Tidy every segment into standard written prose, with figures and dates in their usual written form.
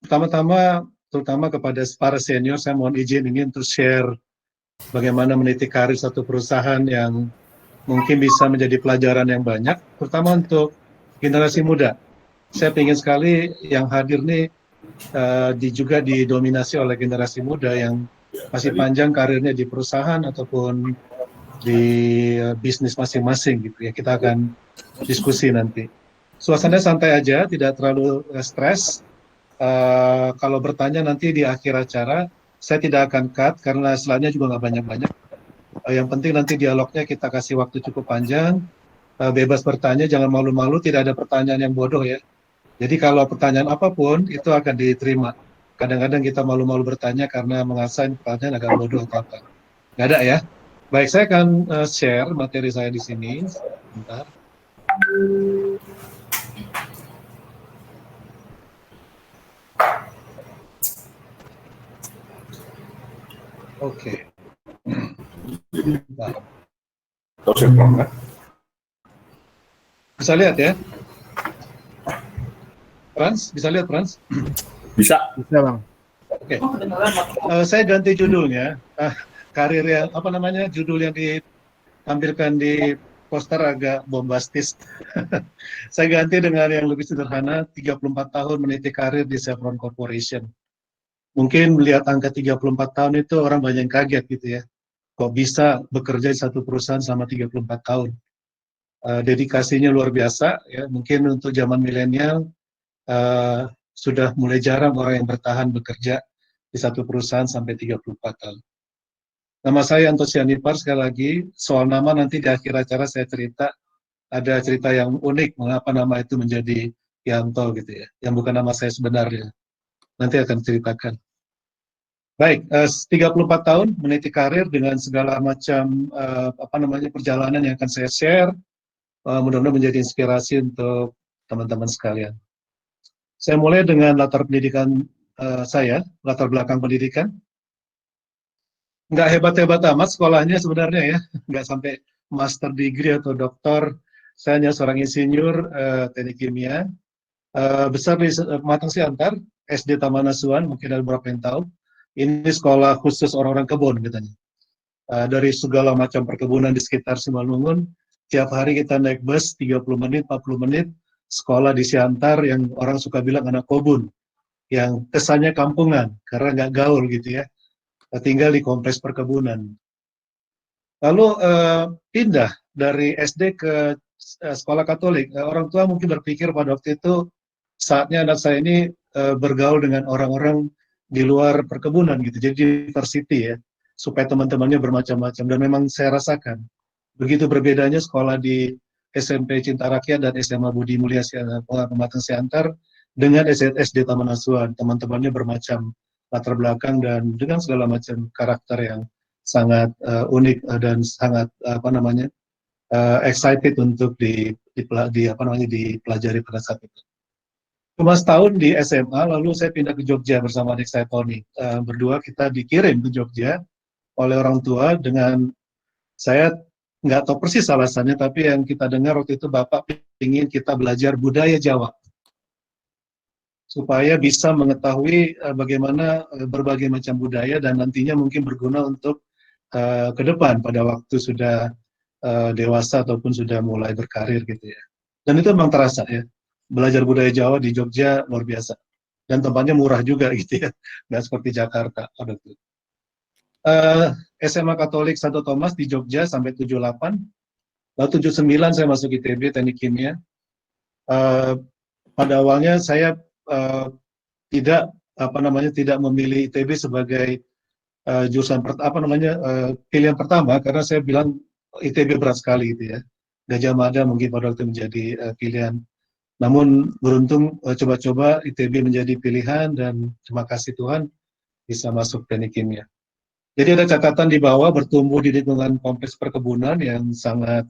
Pertama-tama, terutama kepada para senior, saya mohon izin ini untuk share bagaimana meniti karir satu perusahaan yang mungkin bisa menjadi pelajaran yang banyak, terutama untuk generasi muda. Saya ingin sekali yang hadir nih juga didominasi oleh generasi muda yang masih panjang karirnya di perusahaan ataupun di bisnis masing-masing gitu ya. Kita akan diskusi nanti. Suasananya santai aja, tidak terlalu stres. Kalau bertanya nanti di akhir acara, saya tidak akan cut karena slide-nya juga nggak banyak-banyak. Yang penting nanti dialognya kita kasih waktu cukup panjang, bebas bertanya, jangan malu-malu, tidak ada pertanyaan yang bodoh ya. Jadi kalau pertanyaan apapun itu akan diterima. Kadang-kadang kita malu-malu bertanya karena mengasah pertanyaan agak bodoh atau apa. Nggak ada ya. Baik, saya akan share materi saya di sini. Sebentar. Oke. Bisa lihat ya? Frans, bisa lihat Frans? Bisa. Bisa Bang. Oke. Saya ganti judulnya. Karir yang, apa namanya, judul yang ditampilkan di poster agak bombastis. Saya ganti dengan yang lebih sederhana, 34 tahun meniti karir di Chevron Corporation. Mungkin melihat angka 34 tahun itu orang banyak yang kaget gitu ya. Kok bisa bekerja di satu perusahaan selama 34 tahun. Dedikasinya luar biasa, ya. Mungkin untuk zaman milenial sudah mulai jarang orang yang bertahan bekerja di satu perusahaan sampai 34 tahun. Nama saya Anto Sianipar, sekali lagi, soal nama nanti di akhir acara saya cerita, ada cerita yang unik, mengapa nama itu menjadi Yanto gitu ya, yang bukan nama saya sebenarnya. Nanti akan ceritakan. Baik, 34 tahun meniti karir dengan segala macam perjalanan yang akan saya share, mudah-mudahan menjadi inspirasi untuk teman-teman sekalian. Saya mulai dengan latar pendidikan saya, latar belakang pendidikan. Nggak hebat-hebat amat sekolahnya sebenarnya ya, nggak sampai master degree atau doktor. Saya hanya seorang insinyur teknik kimia, besar di Pematang Siantar, SD Taman Asuhan, mungkin ada beberapa yang tahu. Ini sekolah khusus orang-orang kebun katanya. Dari segala macam perkebunan di sekitar Simalungun, tiap hari kita naik bus 30 menit, 40 menit, sekolah di Siantar yang orang suka bilang anak kebun, yang kesannya kampungan, karena nggak gaul gitu ya, tinggal di kompleks perkebunan. Lalu pindah dari SD ke sekolah Katolik. Orang tua mungkin berpikir pada waktu itu saatnya anak saya ini bergaul dengan orang-orang di luar perkebunan gitu, jadi diversity ya, supaya teman-temannya bermacam-macam. Dan memang saya rasakan begitu berbedanya sekolah di SMP Cinta Rakyat dan SMA Budi Mulia Pematang Siantar dengan SD Taman Asuhan. Teman-temannya bermacam latar belakang dan dengan segala macam karakter yang sangat unik dan sangat excited untuk dipelajari pada saat itu. Cuma setahun di SMA, lalu saya pindah ke Jogja bersama adik saya Tony. Berdua kita dikirim ke Jogja oleh orang tua dengan, saya nggak tahu persis alasannya, tapi yang kita dengar waktu itu Bapak ingin kita belajar budaya Jawa. Supaya bisa mengetahui bagaimana berbagai macam budaya dan nantinya mungkin berguna untuk ke depan pada waktu sudah dewasa ataupun sudah mulai berkarir gitu ya. Dan itu memang terasa ya. Belajar budaya Jawa di Jogja luar biasa. Dan tempatnya murah juga gitu ya. Nggak seperti Jakarta pada itu. SMA Katolik Santo Thomas di Jogja sampai 78. Lalu 79 saya masuk ITB Teknik Kimia. Pada awalnya saya tidak memilih ITB sebagai jurusan pilihan pertama karena saya bilang ITB berat sekali gitu ya. Gajah Mada mungkin pada waktu menjadi pilihan. Namun beruntung coba-coba ITB menjadi pilihan dan terima kasih Tuhan bisa masuk teknik kimia. Jadi ada catatan di bawah, bertumbuh di lingkungan kompleks perkebunan yang sangat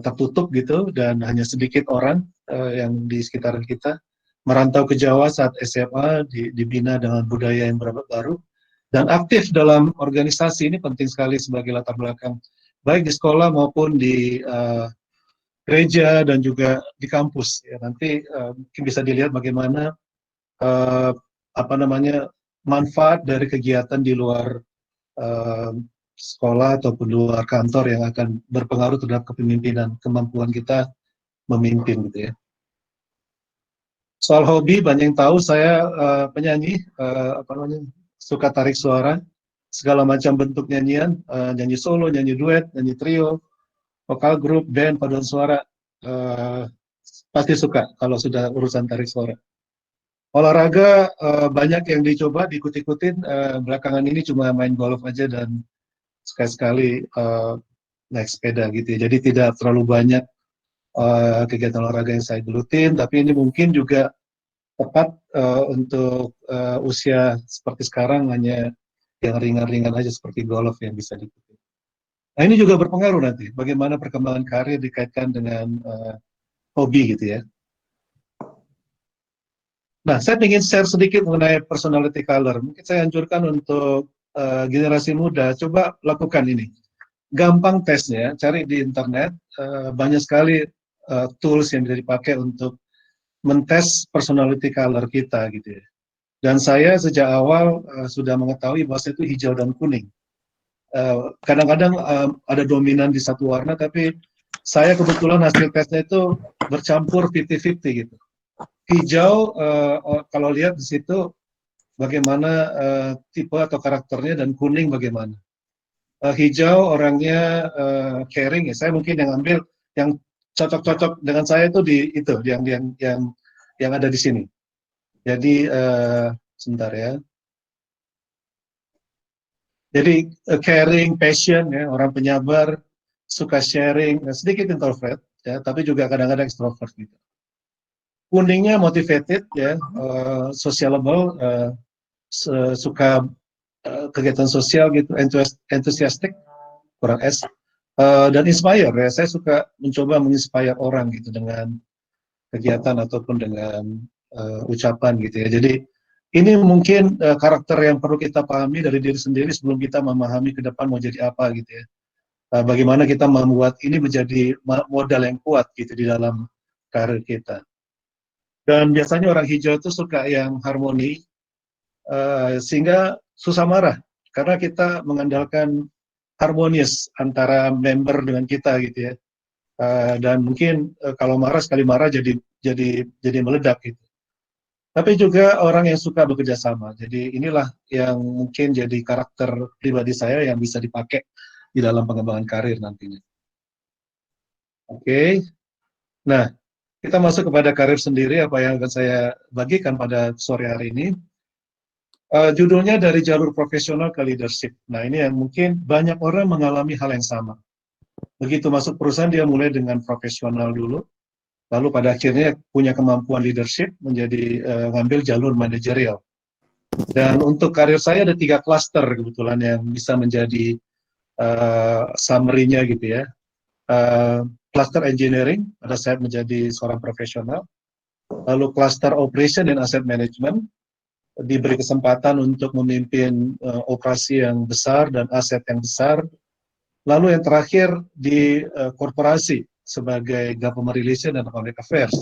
tertutup gitu dan hanya sedikit orang yang di sekitaran kita. Merantau ke Jawa saat SMA dibina dengan budaya yang baru dan aktif dalam organisasi, ini penting sekali sebagai latar belakang baik di sekolah maupun di gereja dan juga di kampus. Ya, nanti mungkin bisa dilihat bagaimana apa namanya manfaat dari kegiatan di luar sekolah ataupun di luar kantor yang akan berpengaruh terhadap kepemimpinan, kemampuan kita memimpin gitu ya. Soal hobi, banyak yang tahu saya penyanyi, apa namanya, suka tarik suara, segala macam bentuk nyanyian, nyanyi solo, nyanyi duet, nyanyi trio, vokal grup, band, paduan suara, uh, pasti suka kalau sudah urusan tarik suara. Olahraga banyak yang dicoba, diikut-ikutin, belakangan ini cuma main golf aja dan sekali-sekali naik sepeda gitu ya. Jadi tidak terlalu banyak kegiatan olahraga yang saya gelutin, tapi ini mungkin juga tepat untuk usia seperti sekarang, hanya yang ringan-ringan aja seperti golf yang bisa diikuti. Nah ini juga berpengaruh nanti, bagaimana perkembangan karir dikaitkan dengan hobi gitu ya. Nah, saya ingin share sedikit mengenai personality color. Mungkin saya anjurkan untuk generasi muda, coba lakukan ini. Gampang tesnya, cari di internet, banyak sekali tools yang bisa dipakai untuk mentes personality color kita gitu ya. Dan saya sejak awal sudah mengetahui bahwa itu hijau dan kuning. Kadang-kadang ada dominan di satu warna, tapi saya kebetulan hasil tesnya itu bercampur 50-50 gitu. Hijau, kalau lihat di situ bagaimana tipe atau karakternya, dan kuning bagaimana. Hijau orangnya caring ya. Saya mungkin yang ambil yang cocok-cocok dengan saya itu di itu yang ada di sini. Jadi sebentar ya. Jadi caring, passion ya, orang penyabar, suka sharing, sedikit introvert ya, tapi juga kadang-kadang extrovert gitu. Kuningnya motivated ya, sociable, suka kegiatan sosial gitu, enthusiastic, kurang S, dan inspire ya. Saya suka mencoba menginspire orang gitu dengan kegiatan ataupun dengan ucapan gitu ya. Jadi ini mungkin karakter yang perlu kita pahami dari diri sendiri sebelum kita memahami ke depan mau jadi apa gitu ya. Bagaimana kita membuat ini menjadi modal yang kuat gitu di dalam karir kita. Dan biasanya orang hijau itu suka yang harmoni, sehingga susah marah karena kita mengandalkan harmonis antara member dengan kita gitu ya. Dan mungkin kalau marah, sekali marah jadi meledak gitu. Tapi juga orang yang suka bekerja sama. Jadi inilah yang mungkin jadi karakter pribadi saya yang bisa dipakai di dalam pengembangan karir nantinya. Oke. Nah, kita masuk kepada karir sendiri, apa yang akan saya bagikan pada sore hari ini. Judulnya dari jalur profesional ke leadership. Nah, ini yang mungkin banyak orang mengalami hal yang sama. Begitu masuk perusahaan, dia mulai dengan profesional dulu, lalu pada akhirnya punya kemampuan leadership, menjadi ngambil jalur manajerial. Dan untuk karir saya ada 3 klaster kebetulan yang bisa menjadi summary-nya gitu ya. Cluster engineering, pada saat menjadi seorang profesional. Lalu cluster operation dan asset management, diberi kesempatan untuk memimpin operasi yang besar dan aset yang besar. Lalu yang terakhir di korporasi sebagai government relation dan public affairs,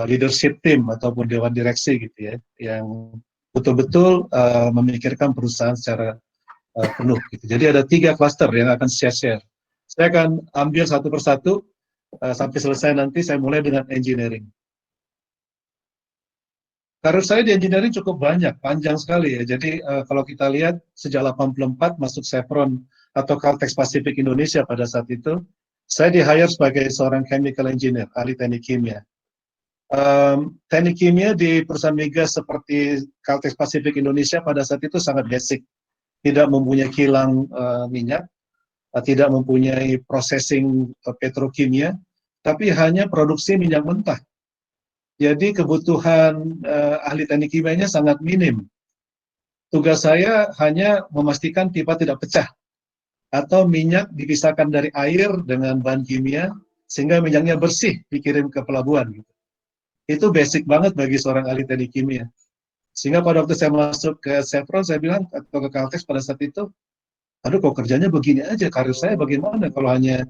leadership team ataupun dewan direksi gitu ya, yang betul-betul memikirkan perusahaan secara penuh gitu. Jadi ada 3 klaster yang akan saya share. Saya akan ambil satu persatu sampai selesai nanti. Saya mulai dengan engineering. Karir saya di engineering cukup banyak, panjang sekali ya. Jadi kalau kita lihat sejak 84 masuk Chevron atau Caltex Pacific Indonesia pada saat itu, saya di-hire sebagai seorang chemical engineer, ahli teknik kimia. Teknik kimia di perusahaan migas seperti Caltex Pacific Indonesia pada saat itu sangat basic. Tidak mempunyai kilang minyak, tidak mempunyai processing petrokimia, tapi hanya produksi minyak mentah. Jadi kebutuhan ahli teknik kimianya sangat minim. Tugas saya hanya memastikan pipa tidak pecah atau minyak dipisahkan dari air dengan bahan kimia sehingga minyaknya bersih dikirim ke pelabuhan. Gitu. Itu basic banget bagi seorang ahli teknik kimia. Sehingga pada waktu saya masuk ke Chevron, saya bilang atau ke Caltex pada saat itu, aduh kok kerjanya begini aja, karir saya bagaimana kalau hanya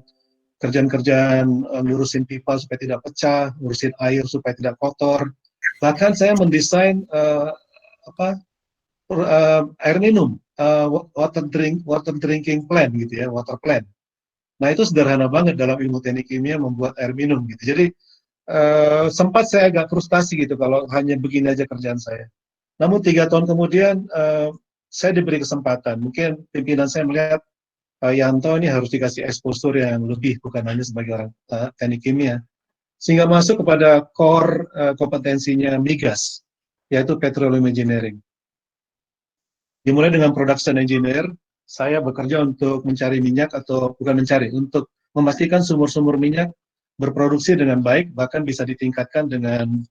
kerjaan-kerjaan ngurusin pipa supaya tidak pecah, ngurusin air supaya tidak kotor. Bahkan saya mendesain air minum, water drinking plant gitu ya, water plant. Nah itu sederhana banget dalam ilmu teknik kimia membuat air minum gitu. Jadi sempat saya agak frustasi gitu kalau hanya begini aja kerjaan saya. Namun 3 tahun kemudian saya diberi kesempatan. Mungkin pimpinan saya melihat Yanto ini harus dikasih exposure yang lebih, bukan hanya sebagai orang teknik kimia. Sehingga masuk kepada core kompetensinya migas, yaitu petroleum engineering. Dimulai dengan production engineer, saya bekerja untuk mencari minyak atau bukan mencari, untuk memastikan sumur-sumur minyak berproduksi dengan baik, bahkan bisa ditingkatkan dengan,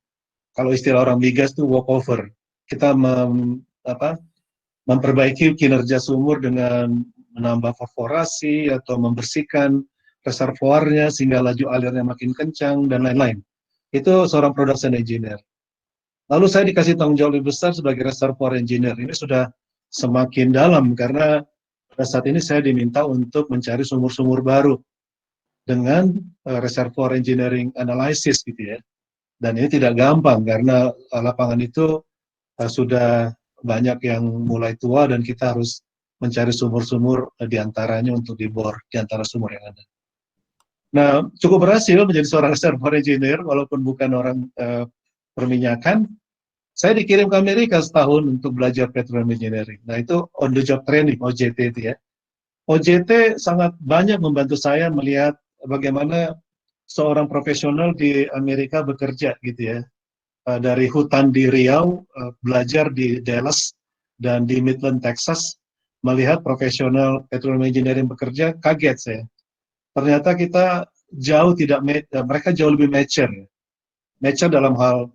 kalau istilah orang migas itu walkover. Kita memperbaiki kinerja sumur dengan menambah fosforasi atau membersihkan reservoirnya sehingga laju alirnya makin kencang dan lain-lain. Itu seorang production engineer. Lalu saya dikasih tanggung jawab lebih besar sebagai reservoir engineer. Ini sudah semakin dalam karena pada saat ini saya diminta untuk mencari sumur-sumur baru dengan reservoir engineering analysis gitu ya. Dan ini tidak gampang karena lapangan itu sudah banyak yang mulai tua dan kita harus mencari sumur-sumur diantaranya untuk dibor di antara sumur yang ada. Nah, cukup berhasil menjadi seorang reservoir engineer walaupun bukan orang perminyakan. Saya dikirim ke Amerika setahun untuk belajar petroleum engineering. Nah, itu on the job training, OJT itu ya. OJT sangat banyak membantu saya melihat bagaimana seorang profesional di Amerika bekerja gitu ya. Dari hutan di Riau, belajar di Dallas dan di Midland, Texas, melihat profesional petroleum engineering bekerja, kaget saya. Ternyata kita jauh tidak, mereka jauh lebih mature. Mature dalam hal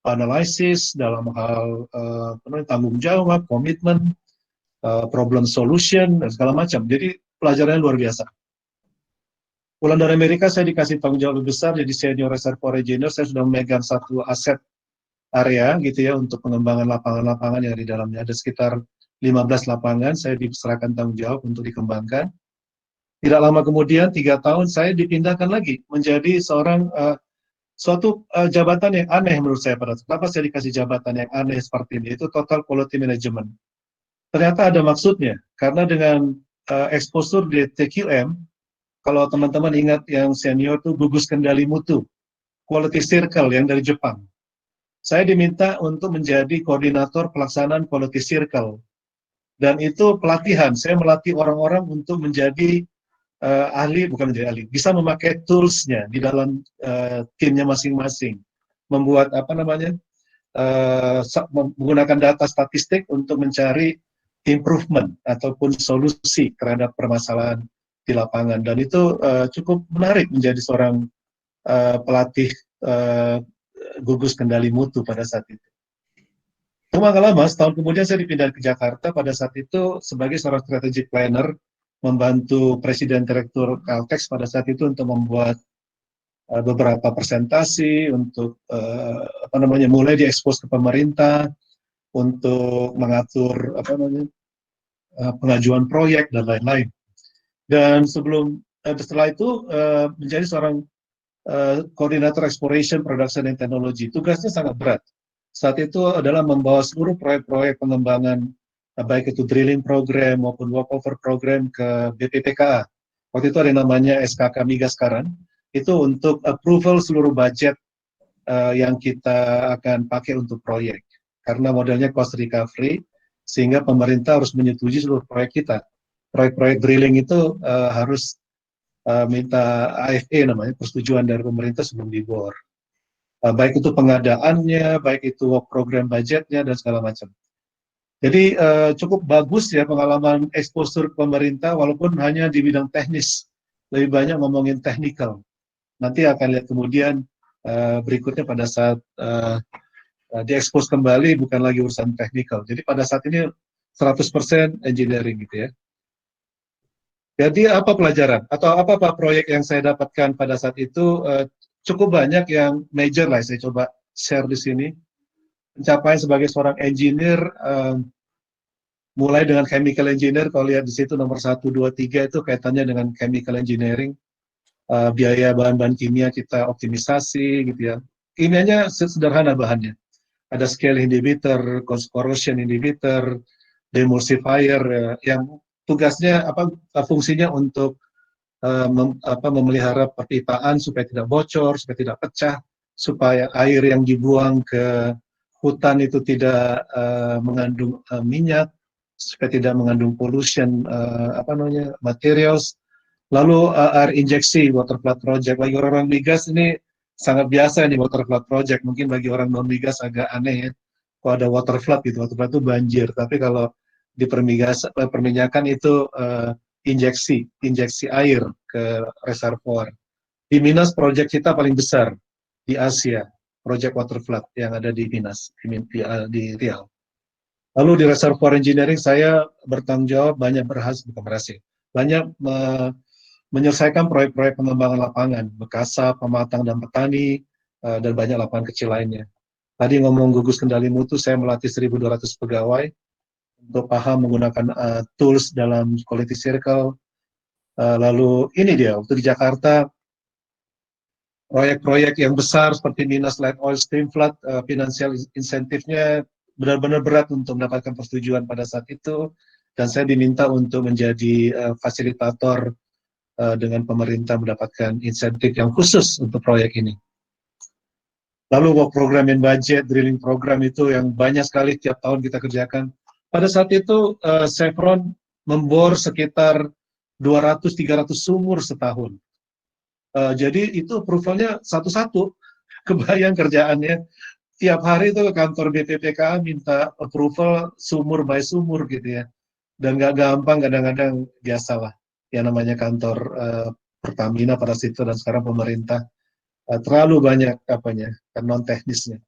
analisis, dalam hal tanggung jawab, komitmen, problem solution, dan segala macam. Jadi pelajarannya luar biasa. Pulang dari Amerika, saya dikasih tanggung jawab lebih besar, jadi senior reservoir engineer, saya sudah memegang satu aset area gitu ya, untuk pengembangan lapangan-lapangan yang di dalamnya. Ada sekitar 15 lapangan, saya diserahkan tanggung jawab untuk dikembangkan. Tidak lama kemudian, 3 tahun, saya dipindahkan lagi menjadi seorang suatu jabatan yang aneh menurut saya pada saat. Kenapa saya dikasih jabatan yang aneh seperti ini? Itu Total Quality Management. Ternyata ada maksudnya, karena dengan exposure di TQM, kalau teman-teman ingat yang senior itu gugus kendali mutu, Quality Circle yang dari Jepang. Saya diminta untuk menjadi koordinator pelaksanaan Quality Circle. Dan itu pelatihan, saya melatih orang-orang untuk menjadi ahli, bukan menjadi ahli, bisa memakai tools-nya di dalam timnya masing-masing. Membuat menggunakan data statistik untuk mencari improvement ataupun solusi terhadap permasalahan di lapangan. Dan itu cukup menarik menjadi seorang pelatih gugus kendali mutu pada saat itu. Cuma gak lama, setahun kemudian saya dipindah ke Jakarta pada saat itu sebagai seorang strategic planner, membantu Presiden Direktur Caltex pada saat itu untuk membuat beberapa presentasi, untuk mulai diekspos ke pemerintah, untuk mengatur pengajuan proyek dan lain-lain. Dan setelah itu menjadi seorang koordinator exploration, production, and technology. Tugasnya sangat berat. Saat itu adalah membawa seluruh proyek-proyek pengembangan, baik itu drilling program maupun workover program ke BPPKA. Waktu itu ada yang namanya SKK Migas sekarang. Itu untuk approval seluruh budget yang kita akan pakai untuk proyek. Karena modelnya cost recovery, sehingga pemerintah harus menyetujui seluruh proyek kita. Proyek-proyek drilling itu harus minta AFE namanya, persetujuan dari pemerintah sebelum dibor. Baik itu pengadaannya, baik itu work program budgetnya, dan segala macam. Jadi cukup bagus ya pengalaman exposure pemerintah, walaupun hanya di bidang teknis. Lebih banyak ngomongin technical. Nanti akan lihat kemudian berikutnya pada saat diekspos kembali, bukan lagi urusan technical. Jadi pada saat ini 100% engineering gitu ya. Jadi apa pelajaran atau apa proyek yang saya dapatkan pada saat itu cukup banyak yang major lah, saya coba share di sini. Pencapaian sebagai seorang engineer, mulai dengan chemical engineer, kalau lihat di situ nomor 1, 2, 3 itu kaitannya dengan chemical engineering, biaya bahan-bahan kimia kita optimisasi gitu ya. Kimianya sederhana bahannya. ada scale inhibitor, corrosion inhibitor, demulsifier, yang tugasnya fungsinya untuk memelihara perpipaan supaya tidak bocor, supaya tidak pecah, supaya air yang dibuang ke hutan itu tidak mengandung minyak, supaya tidak mengandung pollution materials. Lalu air injeksi, water flood project. Bagi orang-orang migas ini sangat biasa nih water flood project. Mungkin bagi orang non migas agak aneh ya. Kalau ada water flood gitu, water flood itu banjir. Tapi kalau di perminyakan itu injeksi air ke reservoir. Di Minas project kita paling besar di Asia, project water flood yang ada di Minas, di Riau. Lalu di reservoir engineering saya bertanggung jawab banyak menyelesaikan proyek-proyek pengembangan lapangan, Bekasa, Pematang, dan Petani, dan banyak lapangan kecil lainnya. Tadi ngomong gugus kendali mutu, saya melatih 1.200 pegawai untuk paham menggunakan tools dalam quality circle. Lalu ini dia, waktu di Jakarta, proyek-proyek yang besar seperti Minas Light Oil Stream Flood, finansial insentifnya benar-benar berat untuk mendapatkan persetujuan pada saat itu, dan saya diminta untuk menjadi fasilitator dengan pemerintah mendapatkan insentif yang khusus untuk proyek ini. Lalu work program and budget, drilling program itu yang banyak sekali tiap tahun kita kerjakan. Pada saat itu Chevron membor sekitar 200-300 sumur setahun. Jadi itu approval-nya satu-satu, kebayang kerjaannya. Tiap hari itu ke kantor BPPK minta approval sumur by sumur gitu ya. Dan nggak gampang, kadang-kadang biasalah. Yang namanya kantor Pertamina pada situ dan sekarang pemerintah. Terlalu banyak non teknisnya.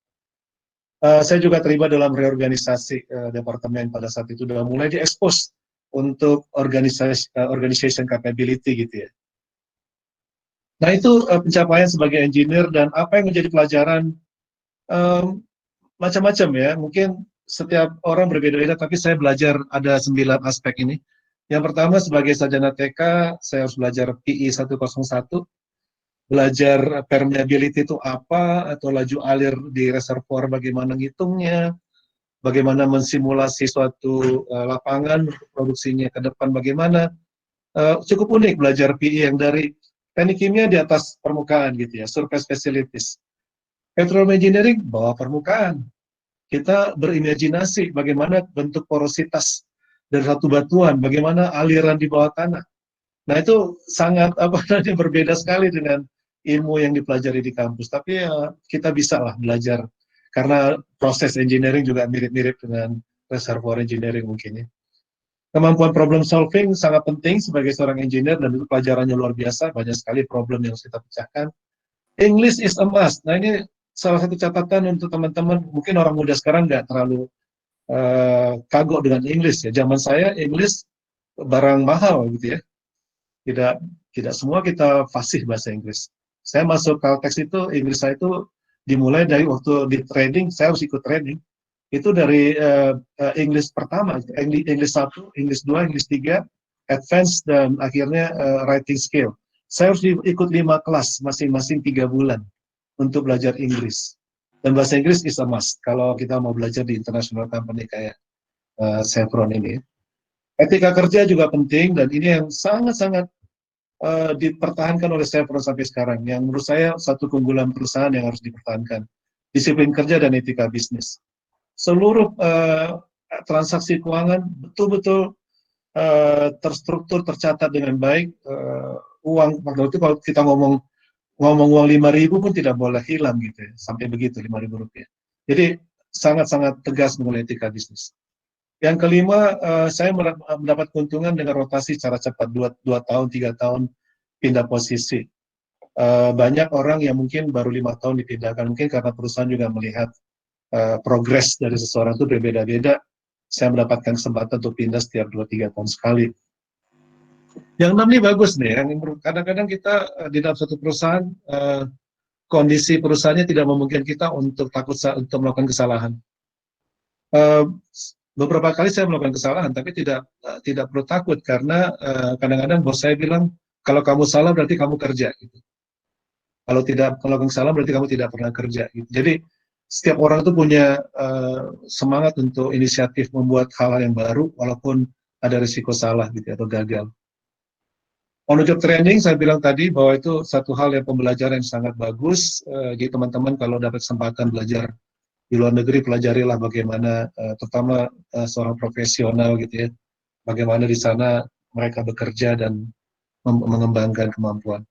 Saya juga terlibat dalam reorganisasi departemen pada saat itu, dan mulai diekspos untuk organization capability gitu ya. Nah itu pencapaian sebagai engineer, dan apa yang menjadi pelajaran macam-macam ya. Mungkin setiap orang berbeda-beda, tapi saya belajar ada 9 aspek ini. Yang pertama, sebagai sarjana TK, saya harus belajar PI 101, belajar permeability itu apa, atau laju alir di reservoir bagaimana ngitungnya, bagaimana mensimulasi suatu lapangan, produksinya ke depan bagaimana. Cukup unik belajar PI yang dari teknik kimia di atas permukaan gitu ya, surface facilities. Petroleum engineering bawah permukaan. Kita berimajinasi bagaimana bentuk porositas dari satu batuan, bagaimana aliran di bawah tanah. Nah itu sangat berbeda sekali dengan ilmu yang dipelajari di kampus. Tapi kita bisa lah belajar, karena proses engineering juga mirip-mirip dengan reservoir engineering mungkin ya. Kemampuan problem solving sangat penting sebagai seorang engineer, dan itu pelajarannya luar biasa, banyak sekali problem yang harus kita pecahkan. English is a must. Nah ini salah satu catatan untuk teman-teman, mungkin orang muda sekarang nggak terlalu kagok dengan English ya. Zaman saya English barang mahal gitu ya. Tidak semua kita fasih bahasa Inggris. Saya masuk Caltex itu, Inggris saya itu dimulai dari waktu di training, saya harus ikut training. Itu dari English pertama, English 1, English 2, English 3, advance, dan akhirnya writing skill. Saya harus ikut 5 kelas, masing-masing 3 bulan untuk belajar Inggris. Dan bahasa Inggris is a must kalau kita mau belajar di international company kayak Chevron ini. Etika kerja juga penting, dan ini yang sangat-sangat dipertahankan oleh Chevron sampai sekarang. Yang menurut saya satu keunggulan perusahaan yang harus dipertahankan. Disiplin kerja dan etika bisnis. Seluruh transaksi keuangan betul-betul terstruktur, tercatat dengan baik. Uang, waktu itu kalau kita ngomong uang 5.000 pun tidak boleh hilang gitu ya, sampai begitu 5.000 rupiah. Jadi sangat-sangat tegas mengenai etika bisnis. Yang kelima, saya mendapat keuntungan dengan rotasi secara cepat, 2 tahun, 3 tahun pindah posisi. Banyak orang yang mungkin baru 5 tahun dipindahkan, mungkin karena perusahaan juga melihat progres dari seseorang itu berbeda-beda. Saya mendapatkan kesempatan untuk pindah setiap 2-3 tahun sekali. Yang 6 ini bagus nih, kadang-kadang kita di dalam satu perusahaan, kondisi perusahaannya tidak memungkinkan kita untuk melakukan kesalahan. Beberapa kali saya melakukan kesalahan, tapi tidak perlu takut, karena kadang-kadang bos saya bilang, kalau kamu salah berarti kamu kerja. Gitu. Kalau tidak melakukan kesalahan berarti kamu tidak pernah kerja. Gitu. Jadi setiap orang itu punya semangat untuk inisiatif membuat hal-hal yang baru, walaupun ada risiko salah gitu atau gagal. On the job training, saya bilang tadi bahwa itu satu hal yang pembelajaran yang sangat bagus. Jadi teman-teman kalau dapat kesempatan belajar di luar negeri, pelajarilah bagaimana, terutama seorang profesional gitu ya, bagaimana di sana mereka bekerja dan mengembangkan kemampuan.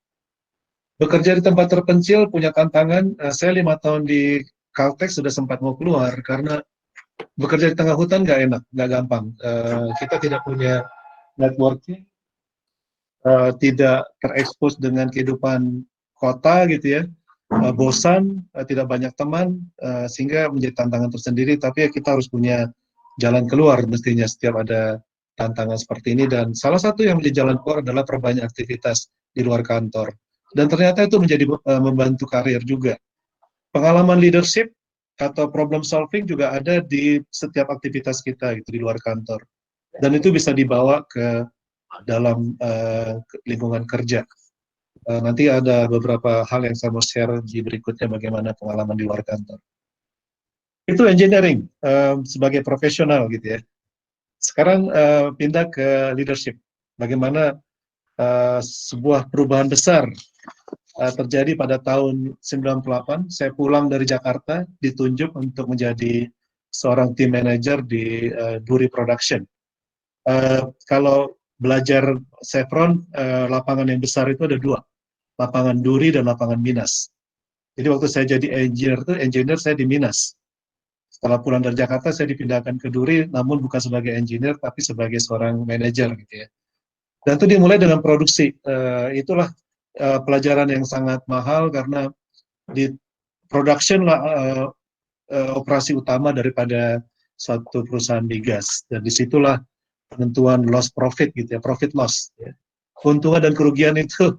Bekerja di tempat terpencil punya tantangan. Saya 5 tahun di Caltech sudah sempat mau keluar karena bekerja di tengah hutan nggak enak, nggak gampang. Kita tidak punya networking, tidak terekspos dengan kehidupan kota gitu ya, bosan, tidak banyak teman, sehingga menjadi tantangan tersendiri. Tapi ya kita harus punya jalan keluar mestinya setiap ada tantangan seperti ini. Dan salah satu yang menjadi jalan keluar adalah perbanyak aktivitas di luar kantor. Dan ternyata itu menjadi membantu karir juga. Pengalaman leadership atau problem solving juga ada di setiap aktivitas kita gitu di luar kantor. Dan itu bisa dibawa ke dalam lingkungan kerja. Nanti ada beberapa hal yang saya mau share di berikutnya bagaimana pengalaman di luar kantor. Itu engineering sebagai profesional gitu ya. Sekarang pindah ke leadership. Bagaimana sebuah perubahan besar terjadi pada tahun 98. Saya pulang dari Jakarta, ditunjuk untuk menjadi seorang team manager di Duri Production. Kalau belajar Chevron, lapangan yang besar itu ada dua, lapangan Duri dan lapangan Minas. Jadi waktu saya jadi engineer saya di Minas. Setelah pulang dari Jakarta, saya dipindahkan ke Duri, namun bukan sebagai engineer, tapi sebagai seorang manajer gitu ya. Dan itu dimulai dengan produksi. Itulah pelajaran yang sangat mahal karena di production lah operasi utama daripada suatu perusahaan migas. Dan disitulah penentuan loss profit gitu ya, profit loss. Ya. Keuntungan dan kerugian itu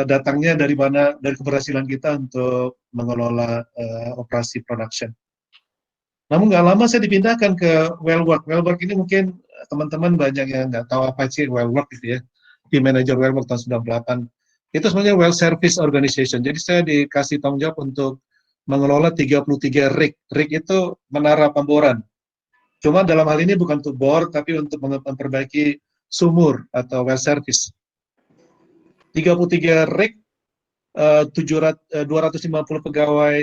datangnya dari mana, dari keberhasilan kita untuk mengelola operasi production. Namun nggak lama saya dipindahkan ke well work. Well work ini mungkin teman-teman banyak yang nggak tahu apa sih well work gitu ya. Team manager well work tahun 98. Itu sebenarnya well service organization. Jadi saya dikasih tanggung jawab untuk mengelola 33 rig. Rig itu menara pemboran. Cuma dalam hal ini bukan untuk bor, tapi untuk memperbaiki sumur atau well service. 33 rig, 250 pegawai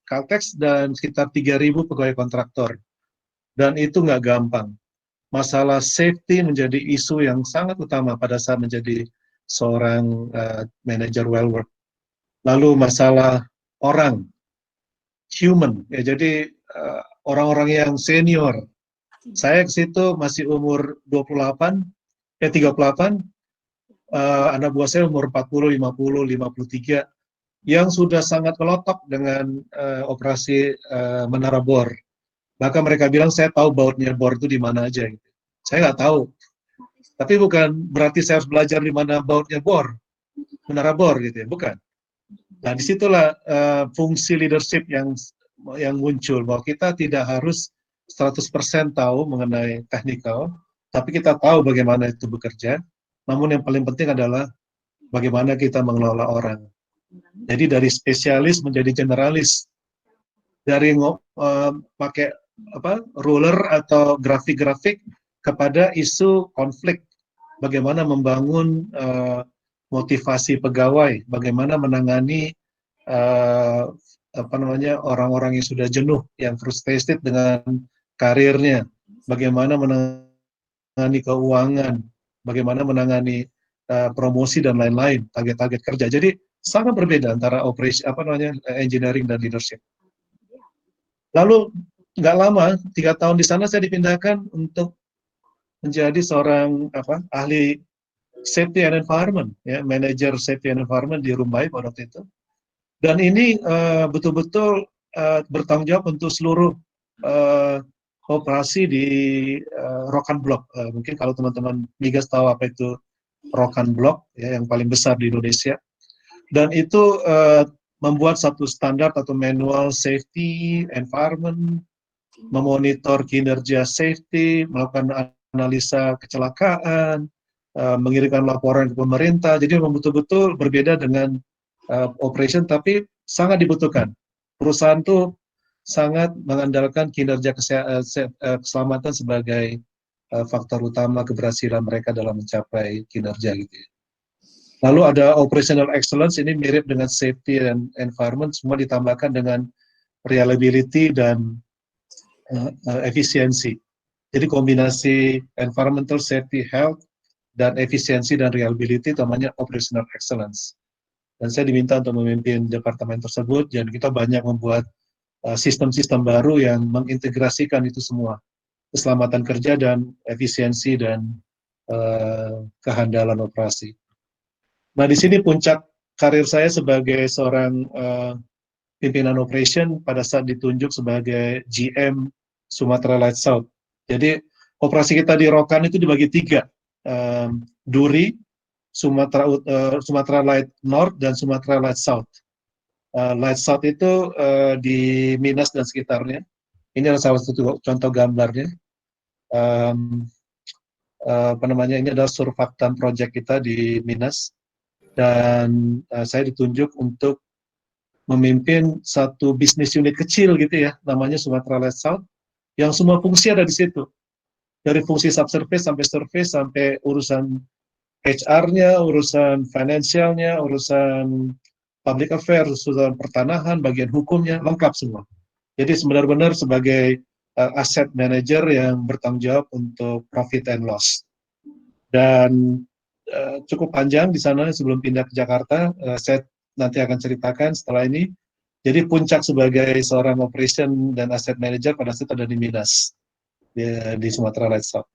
Caltex dan sekitar 3.000 pegawai kontraktor. Dan itu nggak gampang. Masalah safety menjadi isu yang sangat utama pada saat menjadi seorang manajer well work. Lalu masalah orang, human, ya jadi orang-orang yang senior. Saya ke situ masih umur 38, 38, anak buah saya umur 40, 50, 53, yang sudah sangat melotok dengan operasi menara bor. Maka mereka bilang, saya tahu bautnya bor itu di mana aja. Gitu. Saya nggak tahu. Tapi bukan berarti saya harus belajar di mana bautnya bor, menara bor gitu ya, bukan. Nah, disitulah fungsi leadership yang muncul, bahwa kita tidak harus 100% tahu mengenai teknikal, tapi kita tahu bagaimana itu bekerja. Namun yang paling penting adalah bagaimana kita mengelola orang. Jadi dari spesialis menjadi generalis, dari pakai ruler atau grafik-grafik kepada isu konflik, bagaimana membangun motivasi pegawai, bagaimana menangani orang-orang yang sudah jenuh, yang frustrated dengan karirnya, bagaimana menangani keuangan, bagaimana menangani promosi dan lain-lain, target-target kerja. Jadi sangat berbeda antara operasi engineering dan leadership. Lalu nggak lama, 3 tahun di sana saya dipindahkan untuk menjadi seorang ahli safety and environment, ya, manager safety and environment di Rumbai pada waktu itu. Dan ini betul-betul bertanggung jawab untuk seluruh operasi di Rokan Block. Mungkin kalau teman-teman migas tahu apa itu Rokan Block, ya, yang paling besar di Indonesia. Dan itu membuat satu standar atau manual safety, environment, memonitor kinerja safety, melakukan analisa kecelakaan, mengirimkan laporan ke pemerintah. Jadi memang betul-betul berbeda dengan operation, tapi sangat dibutuhkan. Perusahaan tuh sangat mengandalkan kinerja keselamatan sebagai faktor utama keberhasilan mereka dalam mencapai kinerja gitu ya. Lalu ada operational excellence, ini mirip dengan safety dan environment, semua ditambahkan dengan reliability dan efisiensi. Jadi kombinasi environmental safety, health, dan efisiensi dan reliability namanya operational excellence. Dan saya diminta untuk memimpin departemen tersebut, dan kita banyak membuat sistem-sistem baru yang mengintegrasikan itu semua, keselamatan kerja dan efisiensi dan kehandalan operasi. Nah, di sini puncak karir saya sebagai seorang pimpinan operation pada saat ditunjuk sebagai GM Sumatera Light South. Jadi operasi kita di Rokan itu dibagi 3, Duri, Sumatera Light North, dan Sumatera Light South. Light South itu di Minas dan sekitarnya. Ini adalah salah satu contoh gambarnya. Ini adalah surfaktan project kita di Minas. Dan saya ditunjuk untuk memimpin satu bisnis unit kecil gitu ya, namanya Sumatera Light South, yang semua fungsi ada di situ. Dari fungsi subsurface sampai surface, sampai urusan HR-nya, urusan financial-nya, urusan public affairs, urusan pertanahan, bagian hukumnya, lengkap semua. Jadi benar-benar sebagai asset manager yang bertanggung jawab untuk profit and loss. Dan cukup panjang di sana sebelum pindah ke Jakarta. Saya nanti akan ceritakan setelah ini. Jadi puncak sebagai seorang operation dan asset manager pada saat ada di Minas, di Sumatera Light South.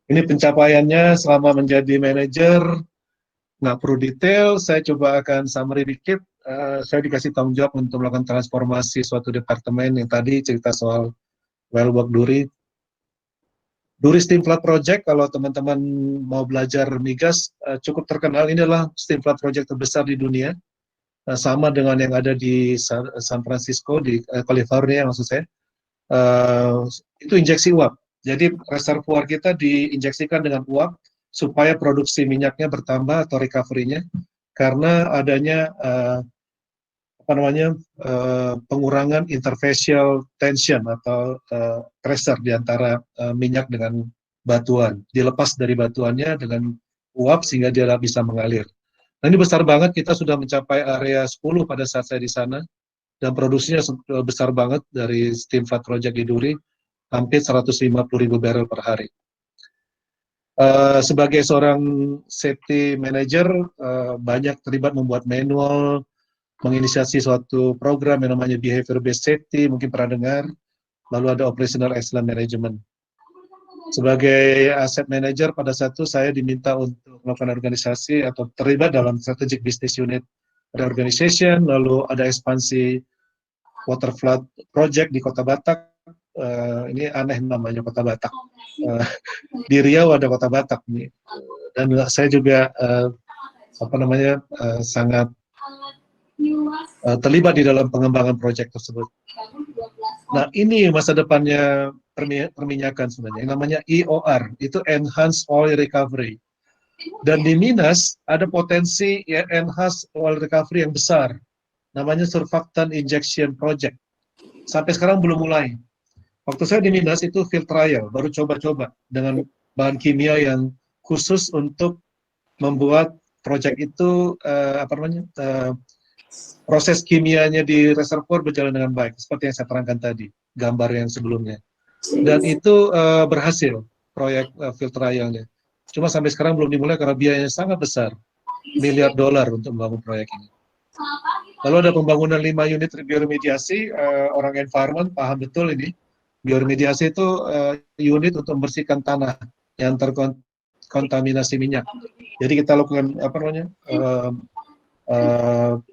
Ini pencapaiannya selama menjadi manajer, nggak perlu detail, saya coba akan summary dikit. Saya dikasih tanggung jawab untuk melakukan transformasi suatu departemen yang tadi cerita soal well work Duri. Duri Steam Flood Project, kalau teman-teman mau belajar migas, cukup terkenal. Ini adalah steam flood project terbesar di dunia, sama dengan yang ada di San Francisco, di California maksud saya. Itu injeksi uap. Jadi reservoir kita diinjeksikan dengan uap supaya produksi minyaknya bertambah atau recovery-nya, karena adanya pengurangan interfacial tension atau pressure di antara minyak dengan batuan. Dilepas dari batuannya dengan uap sehingga dia bisa mengalir. Nah, ini besar banget, kita sudah mencapai area 10 pada saat saya di sana, dan produksinya besar banget dari steam flood project di Duri, hampir 150.000 barrel per hari. Sebagai seorang safety manager, banyak terlibat membuat manual, menginisiasi suatu program yang namanya behavior based safety, mungkin pernah dengar. Lalu ada operational excellence management. Sebagai asset manager pada saat itu saya diminta untuk melakukan organisasi atau terlibat dalam strategic business unit reorganization, lalu ada ekspansi water flood project di Kota Batak. Ini aneh namanya Kota Batak. Di Riau ada Kota Batak nih. Dan saya juga sangat terlibat di dalam pengembangan proyek tersebut. Nah, ini masa depannya perminyakan sebenarnya, yang namanya EOR, itu Enhanced Oil Recovery. Dan di Minas ada potensi Enhanced Oil Recovery yang besar, namanya Surfactant Injection Project. Sampai sekarang belum mulai. Waktu saya di Minas itu field trial, baru coba-coba dengan bahan kimia yang khusus untuk membuat proyek itu proses kimianya di reservoir berjalan dengan baik, seperti yang saya terangkan tadi, gambar yang sebelumnya. Dan itu berhasil, proyek field trialnya. Cuma sampai sekarang belum dimulai karena biayanya sangat besar, $1 miliar untuk membangun proyek ini. Lalu ada pembangunan 5 unit bioremediasi, orang environment paham betul ini. Bioremediasi itu unit untuk membersihkan tanah yang terkontaminasi minyak. Jadi kita lakukan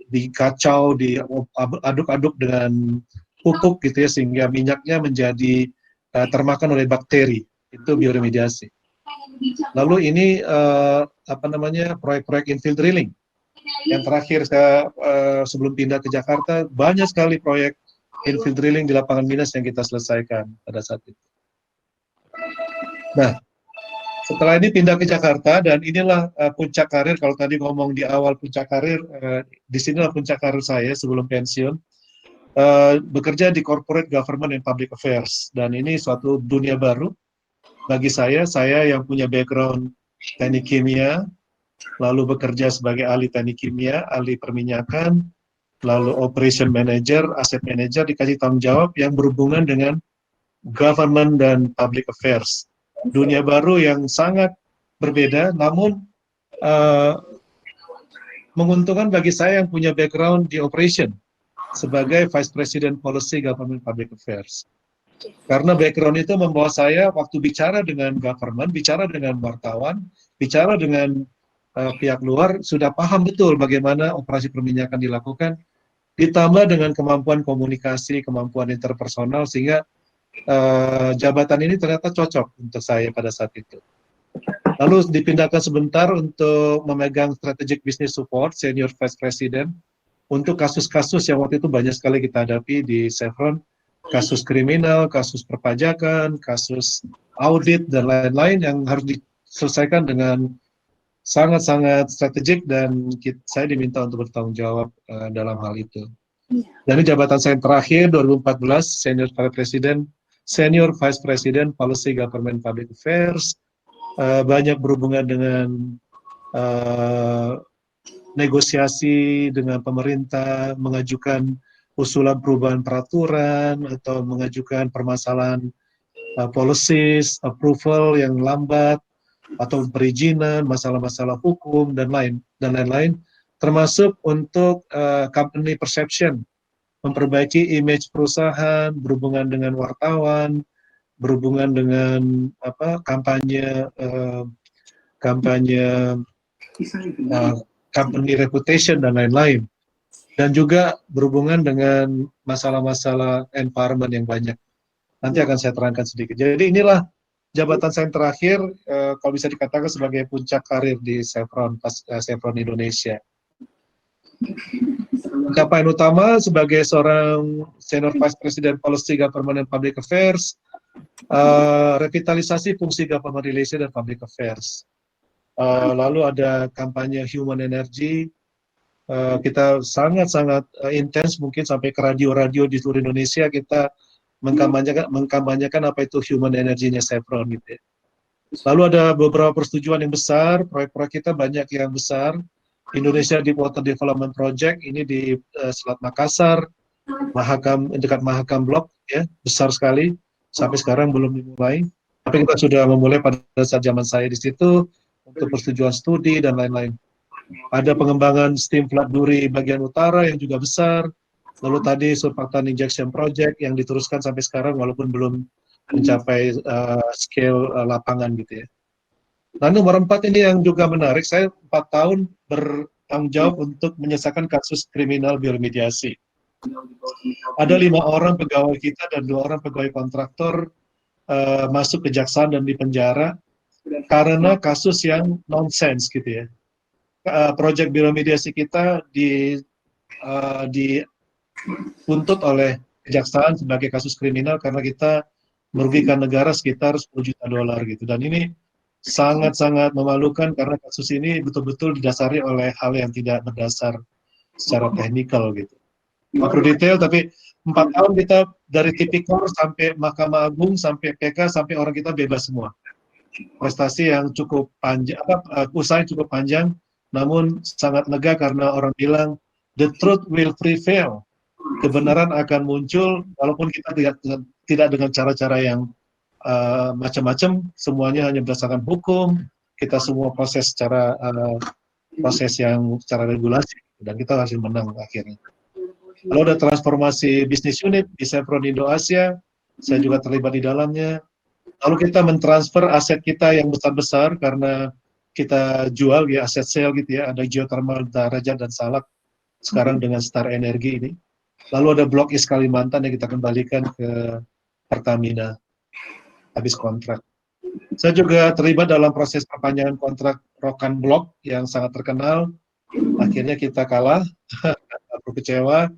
dikacau, diaduk-aduk dengan pupuk gitu ya, sehingga minyaknya menjadi termakan oleh bakteri. Itu bioremediasi. Lalu ini proyek-proyek infill drilling. Yang terakhir saya sebelum pindah ke Jakarta, banyak sekali proyek infill drilling di lapangan Minas yang kita selesaikan pada saat itu. Nah, setelah ini pindah ke Jakarta, dan inilah puncak karir. Kalau tadi ngomong di awal puncak karir, di sinilah puncak karir saya sebelum pensiun. bekerja di corporate government and public affairs, dan ini suatu dunia baru bagi saya. Saya yang punya background teknik kimia, lalu bekerja sebagai ahli teknik kimia, ahli perminyakan, lalu operation manager, asset manager, dikasih tanggung jawab yang berhubungan dengan government dan public affairs. Dunia baru yang sangat berbeda, namun menguntungkan bagi saya yang punya background di operation sebagai Vice President Policy Government Public Affairs. Karena background itu membawa saya waktu bicara dengan government, bicara dengan wartawan, bicara dengan pihak luar, sudah paham betul bagaimana operasi perminyakan dilakukan, ditambah dengan kemampuan komunikasi, kemampuan interpersonal, sehingga jabatan ini ternyata cocok untuk saya pada saat itu. Lalu dipindahkan sebentar untuk memegang Strategic Business Support, Senior Vice President, untuk kasus-kasus yang waktu itu banyak sekali kita hadapi di Chevron, kasus kriminal, kasus perpajakan, kasus audit, dan lain-lain yang harus diselesaikan dengan sangat-sangat strategik, dan saya diminta untuk bertanggung jawab dalam hal itu. Dan ini jabatan saya yang terakhir, 2014, Senior Vice President Policy Government Public Affairs, banyak berhubungan dengan negosiasi dengan pemerintah, mengajukan usulan perubahan peraturan, atau mengajukan permasalahan policies, approval yang lambat, atau perizinan, masalah-masalah hukum, dan lain-lain, termasuk untuk company perception, memperbaiki image perusahaan, berhubungan dengan wartawan, berhubungan dengan kampanye company reputation, dan lain-lain, dan juga berhubungan dengan masalah-masalah environment yang banyak. Nanti akan saya terangkan sedikit. Jadi inilah jabatan saya yang terakhir, kalau bisa dikatakan sebagai puncak karir di Chevron, Chevron Indonesia. Pencapaian utama sebagai seorang Senior Vice President Policy Government and Public Affairs, revitalisasi fungsi government relation dan public affairs. Lalu ada kampanye human energy, kita sangat-sangat intens, mungkin sampai ke radio-radio di seluruh Indonesia kita mengkampanyekan apa itu human energy-nya Chevron gitu ya. Lalu ada beberapa persetujuan yang besar, proyek-proyek kita banyak yang besar. Indonesia Deep Water Development Project ini di Selat Makassar, dekat Mahakam Blok ya, besar sekali. Sampai sekarang belum dimulai, tapi kita sudah memulai pada saat zaman saya di situ untuk persetujuan studi dan lain-lain. Ada pengembangan steam flood Duri bagian utara yang juga besar. Lalu tadi surfactant injection project yang diteruskan sampai sekarang walaupun belum mencapai scale lapangan gitu ya. Nah, nomor 4 ini yang juga menarik, saya 4 tahun bertanggung jawab untuk menyelesaikan kasus kriminal bioremediasi. Ada 5 orang pegawai kita dan 2 orang pegawai kontraktor masuk kejaksaan dan di penjara karena kasus yang nonsense gitu ya. Proyek bioremediasi kita dituntut oleh kejaksaan sebagai kasus kriminal karena kita merugikan negara sekitar 10 juta dolar gitu. Dan ini sangat-sangat memalukan karena kasus ini betul-betul didasari oleh hal yang tidak berdasar secara teknikal gitu. Nggak perlu detail, tapi 4 tahun kita dari tipikor sampai Mahkamah Agung, sampai PK, sampai orang kita bebas semua. Prestasi yang cukup panjang, usaha yang cukup panjang, namun sangat lega karena orang bilang the truth will prevail. Kebenaran akan muncul walaupun kita tidak dengan cara-cara yang macam-macam, semuanya hanya berdasarkan hukum, kita semua proses secara proses yang secara regulasi, dan kita hasil menang akhirnya. Lalu ada transformasi bisnis unit di Chevron Indo-Asia, saya juga terlibat di dalamnya. Lalu kita mentransfer aset kita yang besar-besar karena kita jual ya, aset sale gitu ya, ada geothermal Darajat dan Salak sekarang dengan Star Energy ini. Lalu ada Blok East Kalimantan yang kita kembalikan ke Pertamina habis kontrak. Saya juga terlibat dalam proses perpanjangan kontrak Rokan Block yang sangat terkenal. Akhirnya kita kalah, aku kecewa.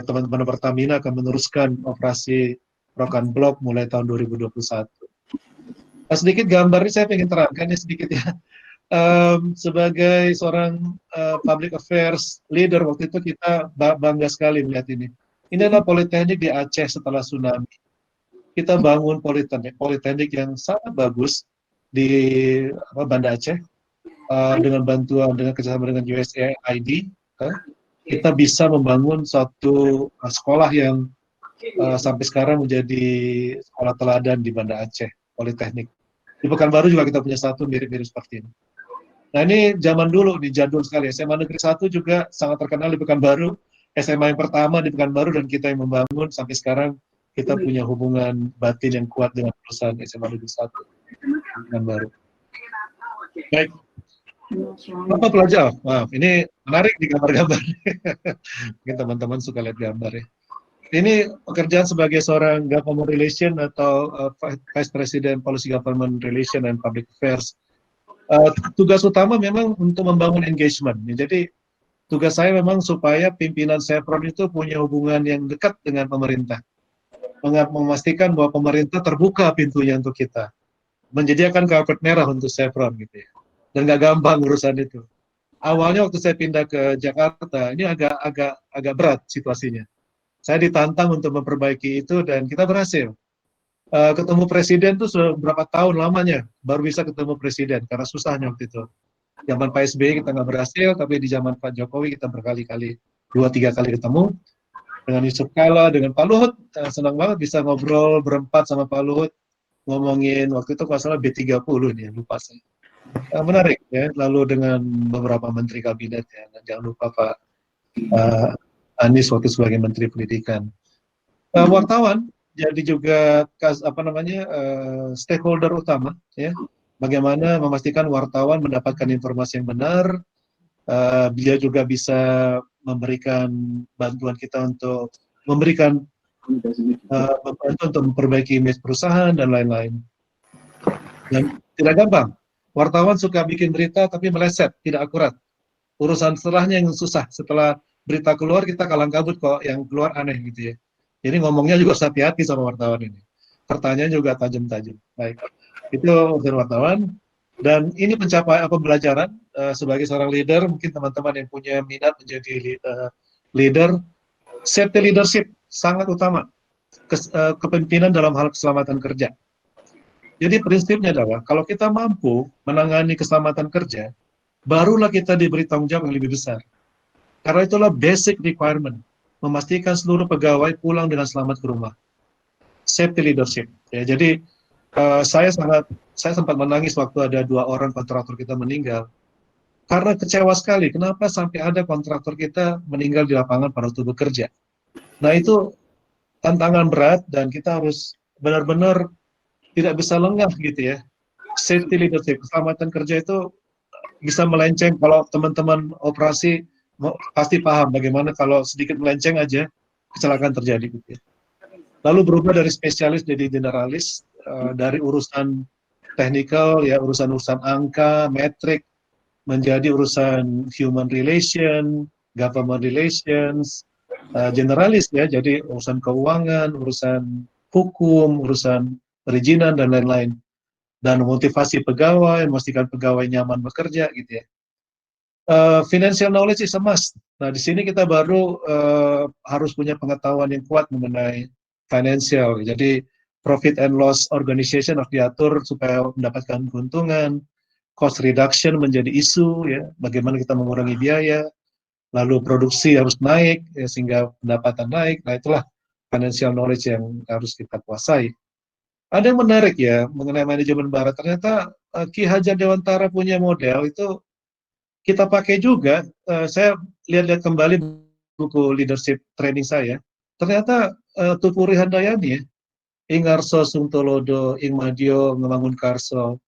Teman-teman Pertamina akan meneruskan operasi Rokan Block mulai tahun 2021. Nah, sedikit gambar ini saya ingin terangkan ya sedikit ya. Sebagai seorang public affairs leader waktu itu kita bangga sekali melihat ini. Ini adalah politeknik di Aceh setelah tsunami. Kita bangun politeknik yang sangat bagus di Banda Aceh dengan bantuan dengan kerjasama dengan USAID. Kita bisa membangun satu sekolah yang sampai sekarang menjadi sekolah teladan di Banda Aceh, Politeknik. Di Pekanbaru juga kita punya satu mirip-mirip seperti ini. Nah ini zaman dulu, di jadul sekali. SMA Negeri 1 juga sangat terkenal di Pekanbaru. SMA yang pertama di Pekanbaru dan kita yang membangun sampai sekarang kita punya hubungan batin yang kuat dengan perusahaan SMA Negeri 1 di Pekanbaru. Baik. Apa pelajar? Maaf, ini menarik di gambar-gambar. Mungkin teman-teman suka lihat gambar ya. Ini pekerjaan sebagai seorang government relation atau Vice President Policy Government Relation and Public Affairs. Tugas utama memang untuk membangun engagement. Jadi tugas saya memang supaya pimpinan Chevron itu punya hubungan yang dekat dengan pemerintah. Memastikan bahwa pemerintah terbuka pintunya untuk kita. Menyediakan karpet merah untuk Chevron gitu ya. Dan nggak gampang urusan itu. Awalnya waktu saya pindah ke Jakarta, ini agak berat situasinya. Saya ditantang untuk memperbaiki itu dan kita berhasil. Ketemu presiden tuh sudah berapa tahun lamanya baru bisa ketemu presiden karena susahnya waktu itu. Zaman Pak SBY kita nggak berhasil, tapi di zaman Pak Jokowi kita berkali-kali, 2-3 kali ketemu. Dengan Yusuf Kala, dengan Pak Luhut, senang banget bisa ngobrol berempat sama Pak Luhut, ngomongin waktu itu kalau salah B30 nih, lupa saya. Menarik ya, lalu dengan beberapa menteri kabinet ya, dan jangan lupa Pak Anies waktu sebagai Menteri Pendidikan. Wartawan jadi juga stakeholder utama ya. Bagaimana memastikan wartawan mendapatkan informasi yang benar, dia juga bisa memberikan bantuan kita untuk memberikan membantu untuk memperbaiki image perusahaan dan lain-lain. Dan tidak gampang. Wartawan suka bikin berita tapi meleset, tidak akurat. Urusan setelahnya yang susah. Setelah berita keluar kita kalang kabut kok, yang keluar aneh gitu ya. Jadi ngomongnya juga hati-hati sama wartawan ini. Pertanyaan juga tajam-tajam. Baik, itu urusan wartawan. Dan ini pencapaian pembelajaran sebagai seorang leader, mungkin teman-teman yang punya minat menjadi leader, safety leadership sangat utama. Kepemimpinan dalam hal keselamatan kerja. Jadi prinsipnya adalah kalau kita mampu menangani keselamatan kerja, barulah kita diberi tanggung jawab yang lebih besar. Karena itulah basic requirement, memastikan seluruh pegawai pulang dengan selamat ke rumah. Safety leadership. Ya, jadi saya sempat menangis waktu ada 2 orang kontraktor kita meninggal. Karena kecewa sekali, kenapa sampai ada kontraktor kita meninggal di lapangan pada waktu bekerja. Nah itu tantangan berat dan kita harus benar-benar tidak bisa lengah gitu ya. Safety leadership, keselamatan kerja itu bisa melenceng. Kalau teman-teman operasi pasti paham bagaimana kalau sedikit melenceng aja kecelakaan terjadi gitu ya. Lalu berubah dari spesialis jadi generalis, dari urusan teknikal ya, urusan angka, metrik, menjadi urusan human relation, government relations, generalis ya, jadi urusan keuangan, urusan hukum, urusan perizinan dan lain-lain, dan motivasi pegawai, memastikan pegawai nyaman bekerja gitu ya. Financial knowledge is a must. Nah di sini kita baru harus punya pengetahuan yang kuat mengenai financial. Jadi profit and loss organization harus diatur supaya mendapatkan keuntungan. Cost reduction menjadi isu ya, bagaimana kita mengurangi biaya. Lalu produksi harus naik ya, sehingga pendapatan naik. Nah itulah financial knowledge yang harus kita kuasai. Ada yang menarik ya mengenai manajemen barat. Ternyata Ki Hajar Dewantara punya model itu kita pakai juga. Saya lihat-lihat kembali buku leadership training saya. Ternyata Tuturi Handayani ya, Ing Arso Sungtolodo, Ing Madio Ngemangun Karso.